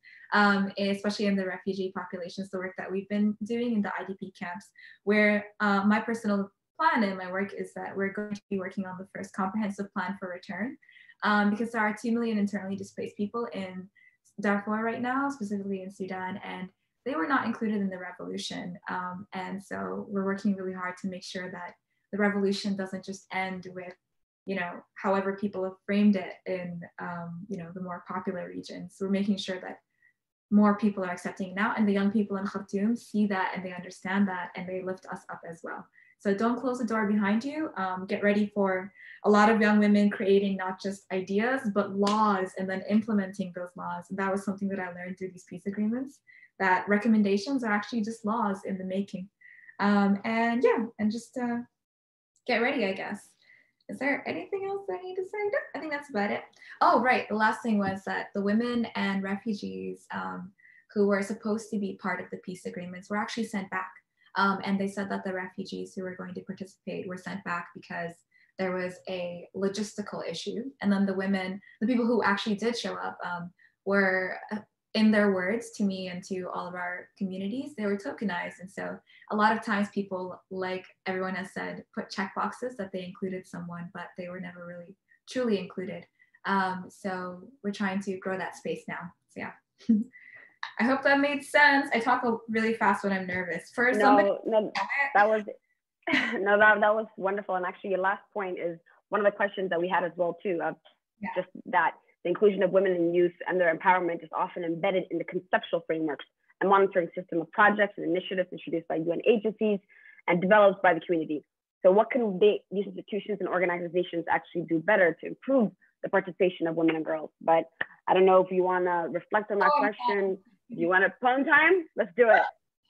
especially in the refugee populations, the work that we've been doing in the IDP camps, where my personal plan and my work is that we're going to be working on the first comprehensive plan for return, because there are 2 million internally displaced people in Darfur right now, specifically in Sudan, and they were not included in the revolution. And so we're working really hard to make sure that the revolution doesn't just end with, you know, however people have framed it in, you know, the more popular regions. So we're making sure that more people are accepting it now, and the young people in Khartoum see that and they understand that and they lift us up as well. So don't close the door behind you. Get ready for a lot of young women creating not just ideas, but laws and then implementing those laws. And that was something that I learned through these peace agreements, that recommendations are actually just laws in the making. And yeah, and just get ready, I guess. Is there anything else I need to say? No, I think that's about it. Oh, right. The last thing was that the women and refugees who were supposed to be part of the peace agreements were actually sent back. And they said that the refugees who were going to participate were sent back because there was a logistical issue. And then the women, the people who actually did show up were, in their words to me and to all of our communities, they were tokenized. And so a lot of times people, like everyone has said, put check boxes that they included someone, but they were never really truly included. So we're trying to grow that space now. So yeah. I hope that made sense. I talk really fast when I'm nervous. For somebody, that was wonderful. And actually your last point is one of the questions that we had as well too, of just that the inclusion of women and youth and their empowerment is often embedded in the conceptual frameworks and monitoring system of projects and initiatives introduced by UN agencies and developed by the community. So what can these institutions and organizations actually do better to improve the participation of women and girls? But I don't know if you want to reflect on that question. You want a poem time? Let's do it.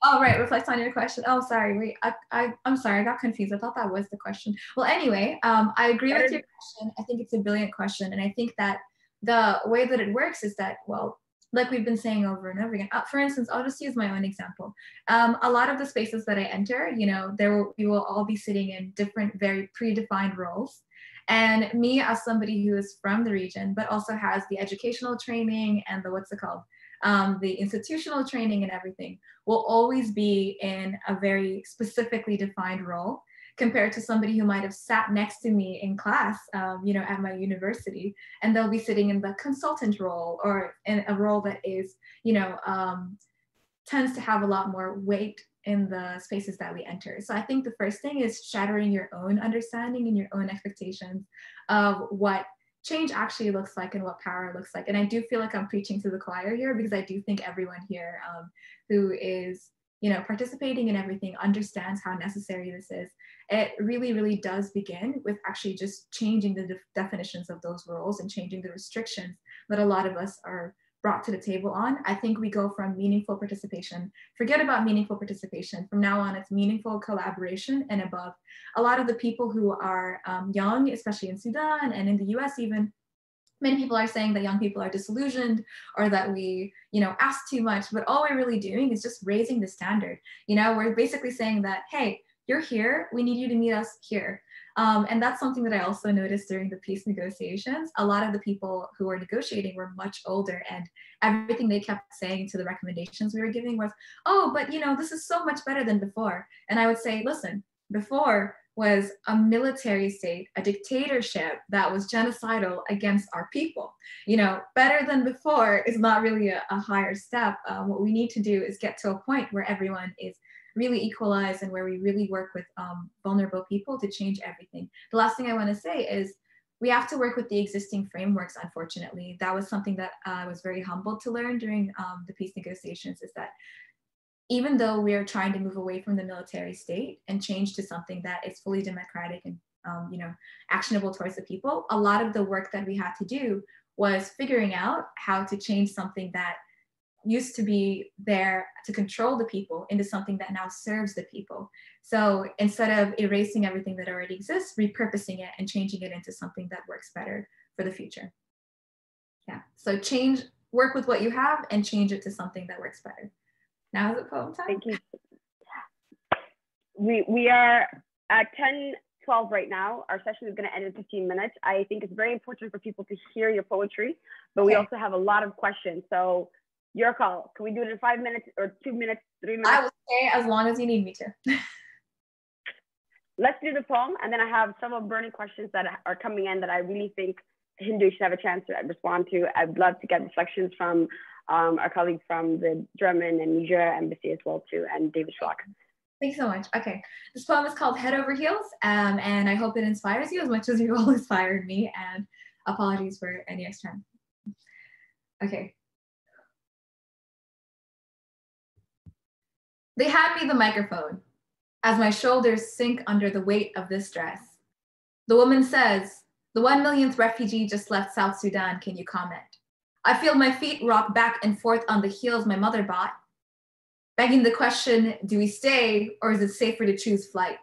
Oh, right. Reflect on your question. Oh, sorry. Wait, I'm sorry. I got confused. I thought that was the question. Well, anyway, I agree with your question. I think it's a brilliant question. And I think that the way that it works is that, well, like we've been saying over and over again, for instance, I'll just use my own example. A lot of the spaces that I enter, you know, we will all be sitting in different, very predefined roles. And me as somebody who is from the region, but also has the educational training and the, what's it called? The institutional training and everything, will always be in a very specifically defined role compared to somebody who might have sat next to me in class, you know, at my university, and they'll be sitting in the consultant role or in a role that is, you know, tends to have a lot more weight in the spaces that we enter. So I think the first thing is shattering your own understanding and your own expectations of what change actually looks like and what power looks like. And I do feel like I'm preaching to the choir here, because I do think everyone here who is, you know, participating in everything understands how necessary this is. It really, really does begin with actually just changing the definitions of those roles and changing the restrictions that a lot of us are brought to the table on. I think we go from meaningful participation, forget about meaningful participation. From now on, it's meaningful collaboration and above. A lot of the people who are young, especially in Sudan and in the US even, many people are saying that young people are disillusioned or that we, you know, ask too much, but all we're really doing is just raising the standard. You know, we're basically saying that, hey, you're here, we need you to meet us here. And that's something that I also noticed during the peace negotiations. A lot of the people who were negotiating were much older, and everything they kept saying to the recommendations we were giving was, oh, but you know, this is so much better than before. And I would say, listen, before was a military state, a dictatorship that was genocidal against our people. You know, better than before is not really a higher step. What we need to do is get to a point where everyone is really equalized and where we really work with vulnerable people to change everything. The last thing I want to say is we have to work with the existing frameworks, unfortunately. That was something that I was very humbled to learn during the peace negotiations, is that even though we are trying to move away from the military state and change to something that is fully democratic and actionable towards the people, a lot of the work that we had to do was figuring out how to change something that used to be there to control the people into something that now serves the people. So instead of erasing everything that already exists, repurposing it and changing it into something that works better for the future. Yeah, so work with what you have and change it to something that works better. Now is it poem time? Thank you. We are at 10:12 right now. Our session is going to end in 15 minutes. I think it's very important for people to hear your poetry, but we also have a lot of questions. So your call. Can we do it in 5 minutes or 2 minutes, 3 minutes? I will stay as long as you need me to. Let's do the poem, and then I have several burning questions that are coming in that I really think Hindu should have a chance to respond to. I'd love to get reflections from our colleague from the German and Niger embassy as well too, and David Schlock. Thanks so much. Okay, this poem is called Head Over Heels, and I hope it inspires you as much as you all inspired me, and apologies for any extra time. Okay. They hand me the microphone as my shoulders sink under the weight of this dress. The woman says, the 1 millionth refugee just left South Sudan, can you comment? I feel my feet rock back and forth on the heels my mother bought, begging the question, do we stay or is it safer to choose flight?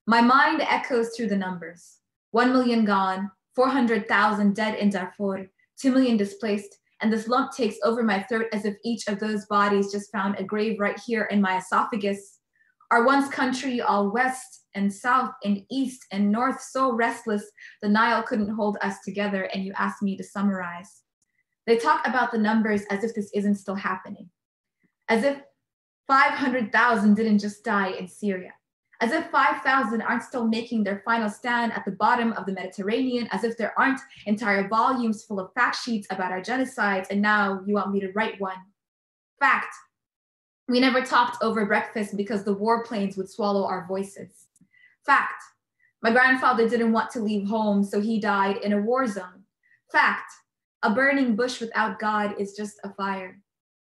My mind echoes through the numbers. 1 million gone, 400,000 dead in Darfur, 2 million displaced, and this lump takes over my throat as if each of those bodies just found a grave right here in my esophagus. Our once country all west and south and east and north, so restless, the Nile couldn't hold us together, and you asked me to summarize. They talk about the numbers as if this isn't still happening, as if 500,000 didn't just die in Syria, as if 5,000 aren't still making their final stand at the bottom of the Mediterranean, as if there aren't entire volumes full of fact sheets about our genocides, and now you want me to write one. Fact, we never talked over breakfast because the warplanes would swallow our voices. Fact, my grandfather didn't want to leave home, so he died in a war zone. Fact, a burning bush without God is just a fire.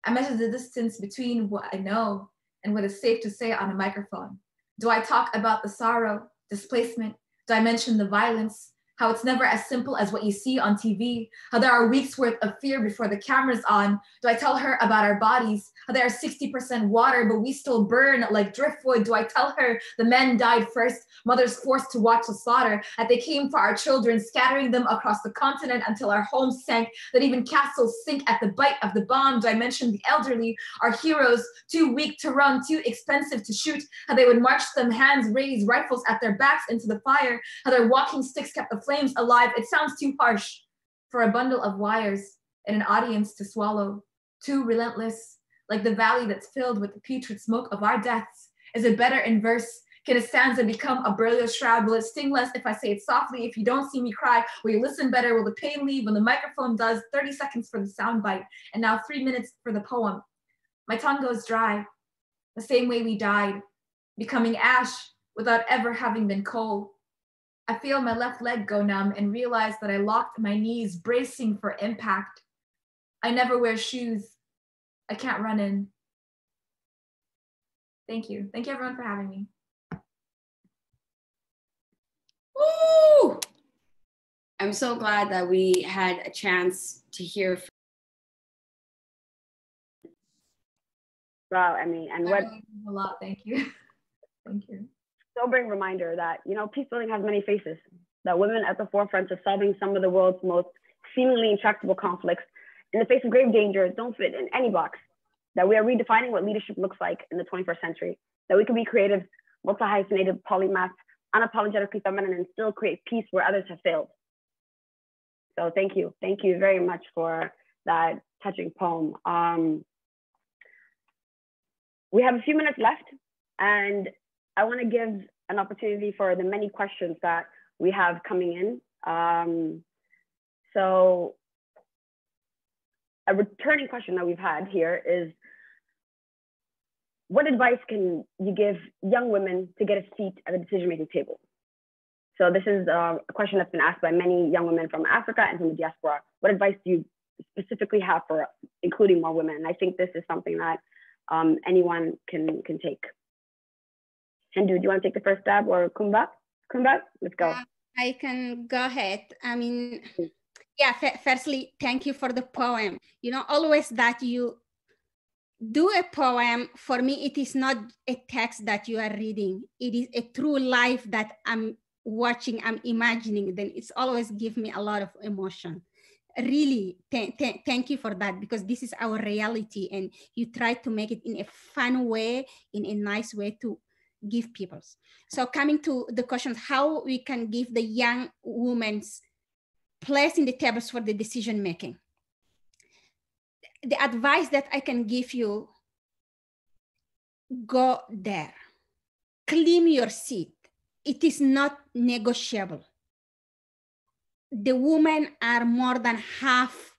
I measure the distance between what I know and what is safe to say on a microphone. Do I talk about the sorrow, displacement? Do I mention the violence? How it's never as simple as what you see on TV? How there are weeks worth of fear before the camera's on? Do I tell her about our bodies? How there are 60% water, but we still burn like driftwood? Do I tell her the men died first, mothers forced to watch the slaughter, that they came for our children, scattering them across the continent until our homes sank, that even castles sink at the bite of the bomb? Do I mention the elderly, our heroes, too weak to run, too expensive to shoot, how they would march them, hands raised, rifles at their backs into the fire, how their walking sticks kept the flames alive? It sounds too harsh for a bundle of wires and an audience to swallow, too relentless, like the valley that's filled with the putrid smoke of our deaths. Is it better in verse? Can a stanza become a burial shroud? Will it sting less if I say it softly? If you don't see me cry, will you listen better? Will the pain leave when the microphone does? 30 seconds for the soundbite, and now 3 minutes for the poem. My tongue goes dry, the same way we died, becoming ash without ever having been coal. I feel my left leg go numb and realize that I locked my knees, bracing for impact. I never wear shoes. I can't run in. Thank you. Thank you everyone for having me. Woo! I'm so glad that we had a chance to hear from Wow, Emmy, and what a lot. Thank you. Thank you. Sobering reminder that, you know, peace building has many faces, that women at the forefront of solving some of the world's most seemingly intractable conflicts in the face of grave danger don't fit in any box, that we are redefining what leadership looks like in the 21st century, that we can be creative, multi-hyphenated, polymath, unapologetically feminine, and still create peace where others have failed. So thank you very much for that touching poem. We have a few minutes left, and I want to give an opportunity for the many questions that we have coming in. So a returning question that we've had here is, what advice can you give young women to get a seat at the decision-making table? So this is a question that's been asked by many young women from Africa and from the diaspora. What advice do you specifically have for including more women? And I think this is something that anyone can take. Hindu, do you want to take the first stab, or Kumba? Kumba, let's go. I can go ahead. I mean, yeah, firstly, thank you for the poem. You know, always that you do a poem, for me, it is not a text that you are reading. It is a true life that I'm watching, I'm imagining. Then it's always give me a lot of emotion. Really, thank you for that, because this is our reality, and you try to make it in a fun way, in a nice way to give people. So coming to the questions, how we can give the young women's place in the tables for the decision making. The advice that I can give you, go there, claim your seat. It is not negotiable. The women are more than half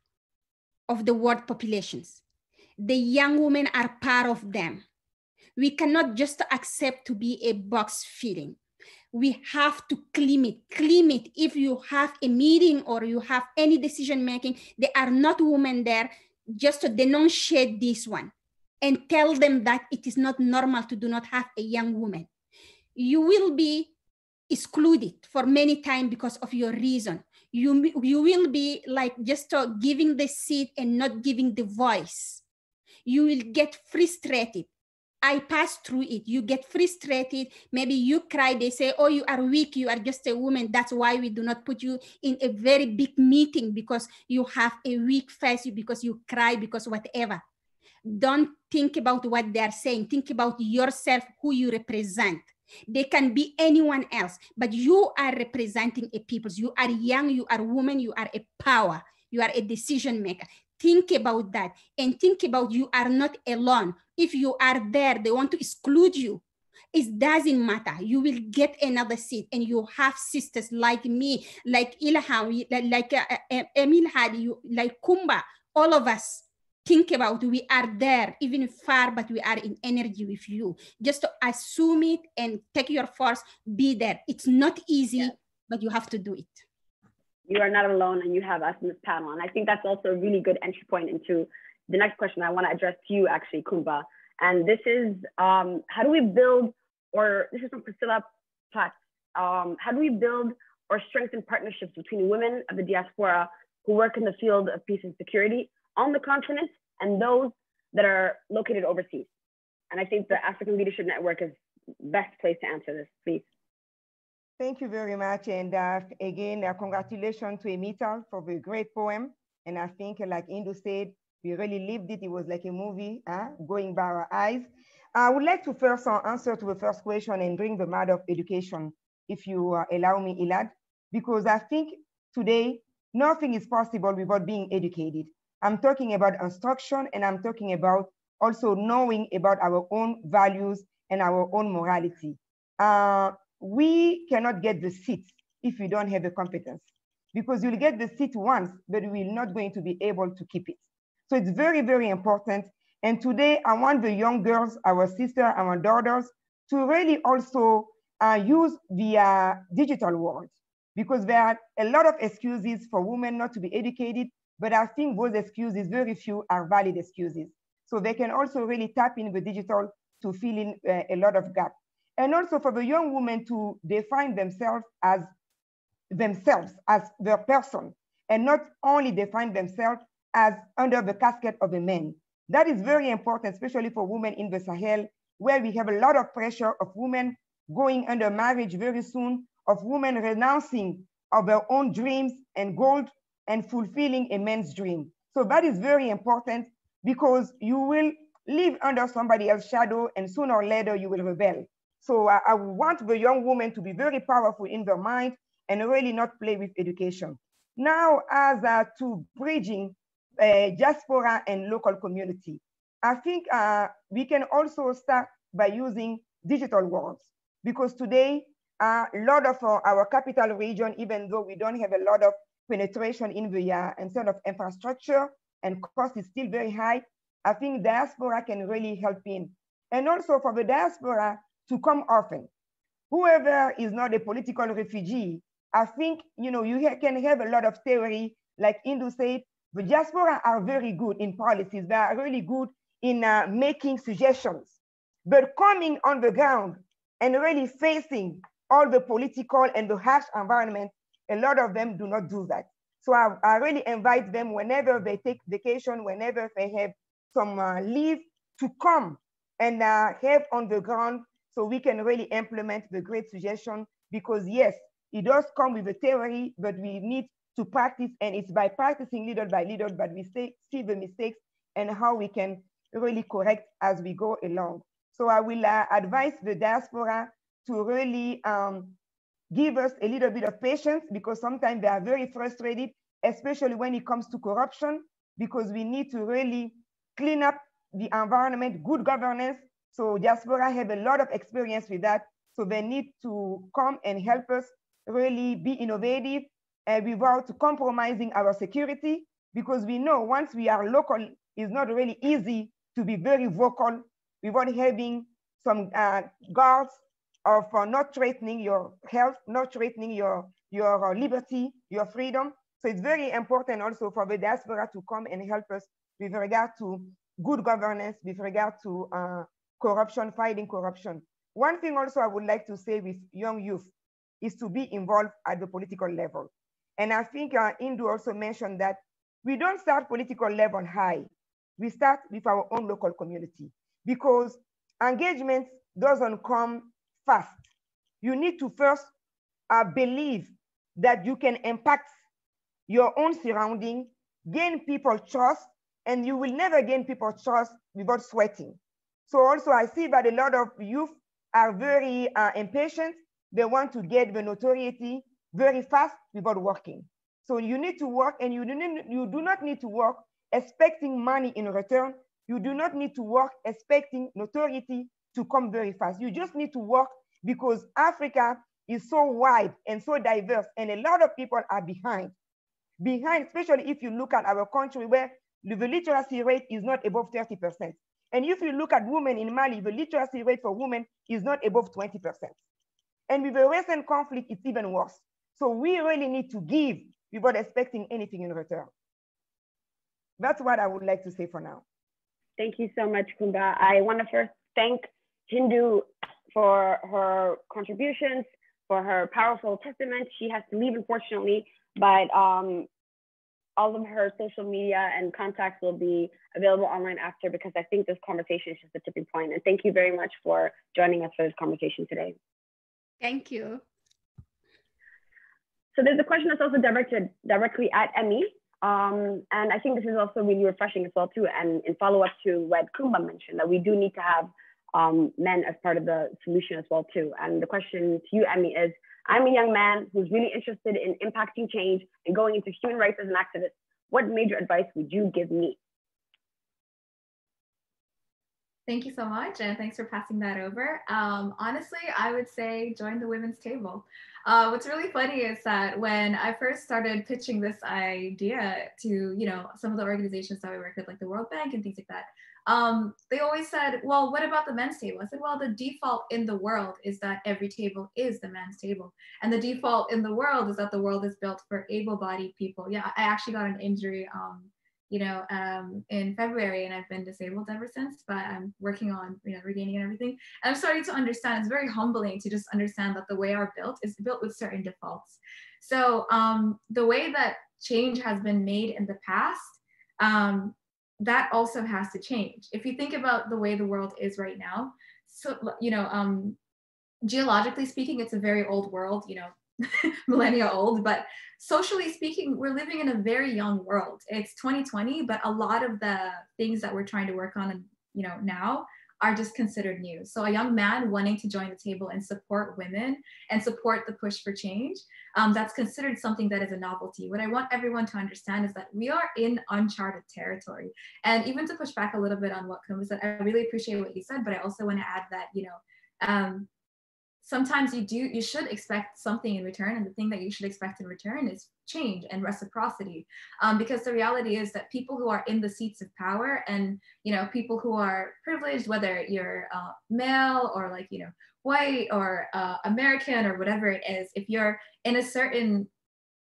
of the world populations. The young women are part of them. We cannot just accept to be a box filling. We have to claim it. Claim it. If you have a meeting or you have any decision making, there are not women there, just to denunciate this one and tell them that it is not normal to do not have a young woman. You will be excluded for many times because of your reason. You will be like just giving the seat and not giving the voice. You will get frustrated. I passed through it. You get frustrated. Maybe you cry. They say, oh, you are weak. You are just a woman. That's why we do not put you in a very big meeting, because you have a weak face, because you cry, because whatever. Don't think about what they are saying. Think about yourself, who you represent. They can be anyone else, but you are representing a people. You are young, you are woman, you are a power, you are a decision maker. Think about that, and think about you are not alone. If you are there, they want to exclude you. It doesn't matter. You will get another seat, and you have sisters like me, like Ilham, like Emmy had, you, like Kumba, all of us. Think about, we are there, even far, but we are in energy with you. Just to assume it and take your force, be there. It's not easy, but you have to do it. You are not alone, and you have us in this panel. And I think that's also a really good entry point into the next question I want to address to you, actually, Kumba. And this is, how do we build, or this is from Priscilla Platt, how do we build or strengthen partnerships between women of the diaspora who work in the field of peace and security on the continent and those that are located overseas? And I think the African Leadership Network is best placed to answer this, please. Thank you very much. And again, congratulations to Amital for the great poem. And I think, like Indu said, we really lived it. It was like a movie going by our eyes. I would like to first answer to the first question and bring the matter of education, if you allow me, Ilad, because I think today, nothing is possible without being educated. I'm talking about instruction, and I'm talking about also knowing about our own values and our own morality. We cannot get the seat if we don't have the competence, because you'll get the seat once, but we're not going to be able to keep it. So it's very, very important. And today I want the young girls, our sisters, our daughters, to really also use the digital world, because there are a lot of excuses for women not to be educated, but I think those excuses, very few are valid excuses. So they can also really tap in the digital to fill in a lot of gaps. And also for the young women to define themselves as their person, and not only define themselves as under the casket of a man. That is very important, especially for women in the Sahel, where we have a lot of pressure of women going under marriage very soon, of women renouncing of their own dreams and goals and fulfilling a man's dream. So that is very important, because you will live under somebody else's shadow, and sooner or later you will rebel. So I want the young women to be very powerful in their mind and really not play with education. Now, as to bridging diaspora and local community, I think we can also start by using digital worlds, because today, a lot of our capital region, even though we don't have a lot of penetration in the sort of infrastructure, and cost is still very high, I think diaspora can really help in. And also for the diaspora to come often. whoever is not a political refugee, I think, you know, you can have a lot of theory, like Indu said, the diaspora are very good in policies. They are really good in making suggestions. But coming on the ground and really facing all the political and the harsh environment, a lot of them do not do that. So I really invite them whenever they take vacation, whenever they have some leave, to come and have on the ground so we can really implement the great suggestion, because yes, it does come with a theory, but we need to practice, and it's by practicing little by little, but we see the mistakes and how we can really correct as we go along. So I will advise the diaspora to really give us a little bit of patience, because sometimes they are very frustrated, especially when it comes to corruption, because we need to really clean up the environment, good governance. So diaspora have a lot of experience with that. So they need to come and help us really be innovative and without compromising our security, because we know once we are local, it's not really easy to be very vocal without having some guards of not threatening your health, not threatening your liberty, your freedom. So it's very important also for the diaspora to come and help us with regard to good governance, with regard to corruption, fighting corruption. One thing also I would like to say with young youth is to be involved at the political level. And I think Indu also mentioned that we don't start political level high. We start with our own local community, because engagement doesn't come fast. You need to first believe that you can impact your own surrounding, gain people trust, and you will never gain people trust without sweating. So also I see that a lot of youth are very impatient. They want to get the notoriety very fast without working. So you need to work, and you do not need to work expecting money in return. You do not need to work expecting notoriety to come very fast. You just need to work because Africa is so wide and so diverse, and a lot of people are behind, especially if you look at our country where the literacy rate is not above 30%. And if you look at women in Mali, the literacy rate for women is not above 20%. And with the recent conflict, it's even worse. So we really need to give without expecting anything in return. That's what I would like to say for now. Thank you so much, Kumba. I want to first thank Hindu for her contributions, for her powerful testament. She has to leave, unfortunately, but all of her social media and contacts will be available online after, because I think this conversation is just a tipping point. And thank you very much for joining us for this conversation today. Thank you. So there's a question that's also directed directly at Emmy. And I think this is also really refreshing as well too. And in follow up to what Kumba mentioned, that we do need to have men as part of the solution as well too. And the question to you, Emmy, is, I'm a young man who's really interested in impacting change and going into human rights as an activist. What major advice would you give me? Thank you so much, and thanks for passing that over. Honestly, I would say join the women's table. What's really funny is that when I first started pitching this idea to, you know, some of the organizations that we work with, like the World Bank and things like that, they always said, well, what about the men's table? I said, well, the default in the world is that every table is the men's table. And the default in the world is that the world is built for able-bodied people. Yeah, I actually got an injury in February, and I've been disabled ever since, but I'm working on, regaining and everything. And I'm starting to understand, it's very humbling to just understand that the way our built is built with certain defaults. So the way that change has been made in the past, that also has to change. If you think about the way the world is right now, so, geologically speaking, it's a very old world, millennia old, but socially speaking, we're living in a very young world. It's 2020, but a lot of the things that we're trying to work on, now are just considered new. So a young man wanting to join the table and support women and support the push for change, that's considered something that is a novelty. What I want everyone to understand is that we are in uncharted territory. And even to push back a little bit on what Kumba said, I really appreciate what you said, but I also want to add that, sometimes you should expect something in return, and the thing that you should expect in return is change and reciprocity, because the reality is that people who are in the seats of power and people who are privileged, whether you're male or white or American or whatever it is, if you're in a certain,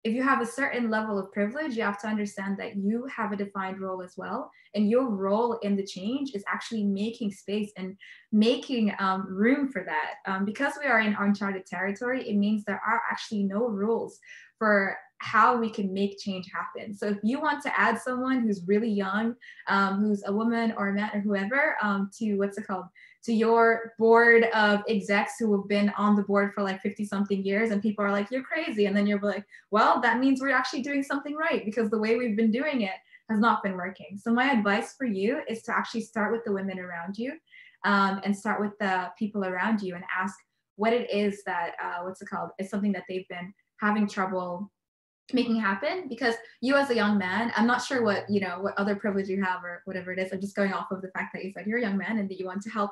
if you have a certain level of privilege, you have to understand that you have a defined role as well. And your role in the change is actually making space and making room for that. Because we are in uncharted territory, it means there are actually no rules for how we can make change happen. So if you want to add someone who's really young, who's a woman or a man or whoever, to what's it called, to your board of execs who have been on the board for like 50 something years, and people are like, you're crazy. And then you're like, well, that means we're actually doing something right, because the way we've been doing it has not been working. So my advice for you is to actually start with the women around you, and start with the people around you and ask what it is that, what's it called, is something that they've been having trouble making happen. Because you as a young man, I'm not sure what, you know, what other privilege you have or whatever it is. I'm just going off of the fact that you said you're a young man and that you want to help,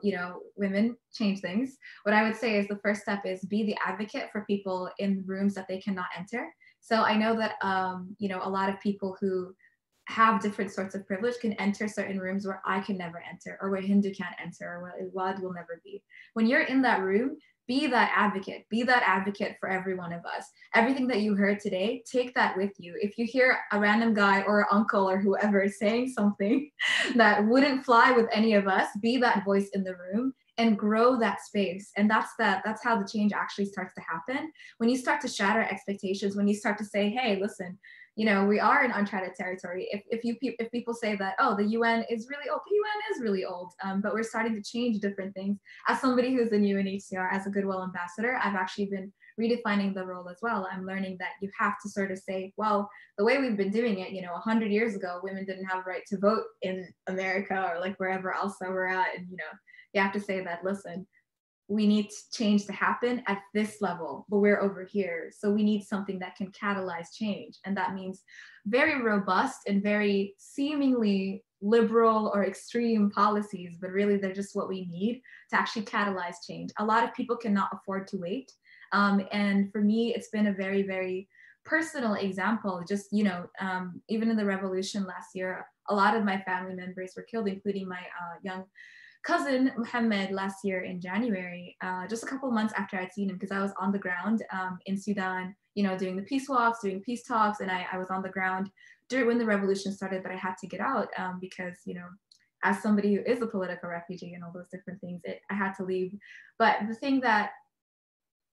you know, women change things. What I would say is the first step is be the advocate for people in rooms that they cannot enter. So I know that, you know, a lot of people who have different sorts of privilege can enter certain rooms where I can never enter, or where Hindu can't enter, or where Iwad will never be. When you're in that room, be that advocate for every one of us. Everything that you heard today, take that with you. If you hear a random guy or an uncle or whoever saying something that wouldn't fly with any of us, be that voice in the room and grow that space. And that's how the change actually starts to happen. When you start to shatter expectations, when you start to say, hey, listen, you know, we are in uncharted territory. If people say that, oh, the UN is really old, the UN is really old, but we're starting to change different things. As somebody who's in UNHCR, as a Goodwill ambassador, I've actually been redefining the role as well. I'm learning that you have to sort of say, well, the way we've been doing it, you know, 100 years ago, women didn't have a right to vote in America or like wherever else that we're at. And, you know, you have to say that, listen, we need change to happen at this level, but we're over here. So we need something that can catalyze change. And that means very robust and very seemingly liberal or extreme policies, but really they're just what we need to actually catalyze change. A lot of people cannot afford to wait. And for me, it's been a very, very personal example. Just, you know, even in the revolution last year, a lot of my family members were killed, including my young cousin Mohammed last year in January, just a couple months after I'd seen him, because I was on the ground in Sudan, you know, doing the peace walks, doing peace talks, and I was on the ground when the revolution started, but I had to get out because, you know, as somebody who is a political refugee and all those different things, I had to leave. But the thing that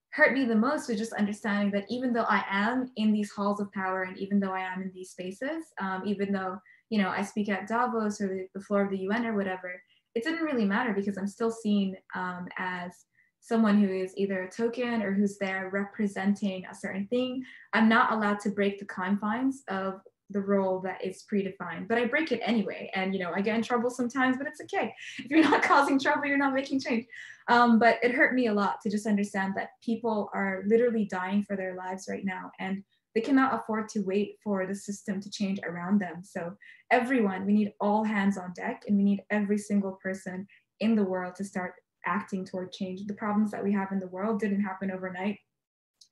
hurt me the most was just understanding that even though I am in these halls of power, and even though I am in these spaces, even though, you know, I speak at Davos or the floor of the UN or whatever, it didn't really matter, because I'm still seen as someone who is either a token or who's there representing a certain thing. I'm not allowed to break the confines of the role that is predefined, but I break it anyway. And, you know, I get in trouble sometimes, but it's okay. If you're not causing trouble, you're not making change. But it hurt me a lot to just understand that people are literally dying for their lives right now, and they cannot afford to wait for the system to change around them. So everyone, we need all hands on deck, and we need every single person in the world to start acting toward change. The problems that we have in the world didn't happen overnight.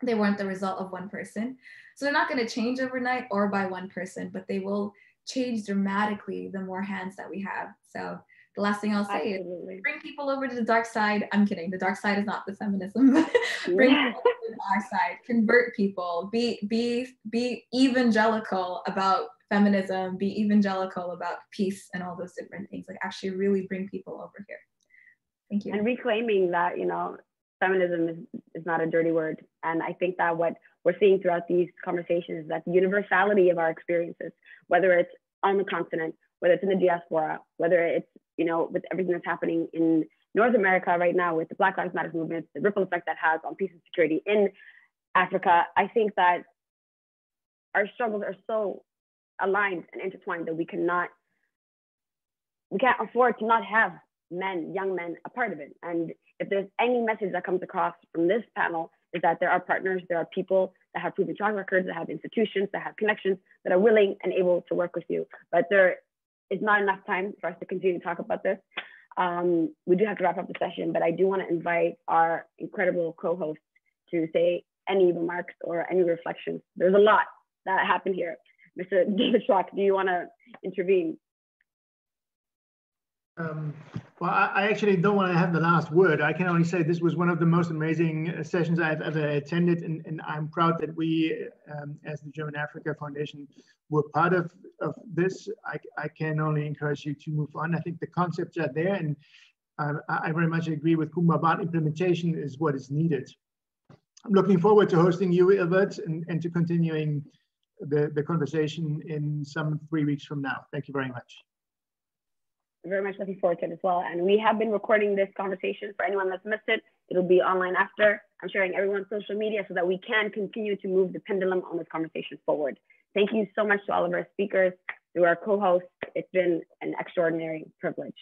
They weren't the result of one person. So they're not going to change overnight or by one person, but they will change dramatically the more hands that we have. So the last thing I'll say is bring people over to the dark side. I'm kidding. The dark side is not the feminism. Bring people over to our side. Convert people. Be evangelical about feminism. Be evangelical about peace and all those different things. Like actually really bring people over here. Thank you. And reclaiming that, you know, feminism is not a dirty word. And I think that what we're seeing throughout these conversations is that the universality of our experiences, whether it's on the continent, whether it's in the diaspora, whether it's, you know, with everything that's happening in North America right now with the Black Lives Matter movement, the ripple effect that has on peace and security in Africa, I think that our struggles are so aligned and intertwined that we can't afford to not have men, young men, a part of it. And if there's any message that comes across from this panel, is that there are partners, there are people that have proven track records, that have institutions, that have connections, that are willing and able to work with you. But there is not enough time for us to continue to talk about this. We do have to wrap up the session, but I do want to invite our incredible co-hosts to say any remarks or any reflections. There's a lot that happened here. Mr. David Schrock, do you want to intervene? Well, I actually don't want to have the last word. I can only say this was one of the most amazing sessions I've ever attended, and I'm proud that we, as the German Africa Foundation, were part of this. I can only encourage you to move on. I think the concepts are there, and I very much agree with Kumba, but implementation is what is needed. I'm looking forward to hosting you, Ilbert, and to continuing the conversation in some 3 weeks from now. Thank you very much. Very much looking forward to it as well. And we have been recording this conversation for anyone that's missed it. It'll be online after. I'm sharing everyone's social media so that we can continue to move the pendulum on this conversation forward. Thank you so much to all of our speakers, to our co-hosts. It's been an extraordinary privilege.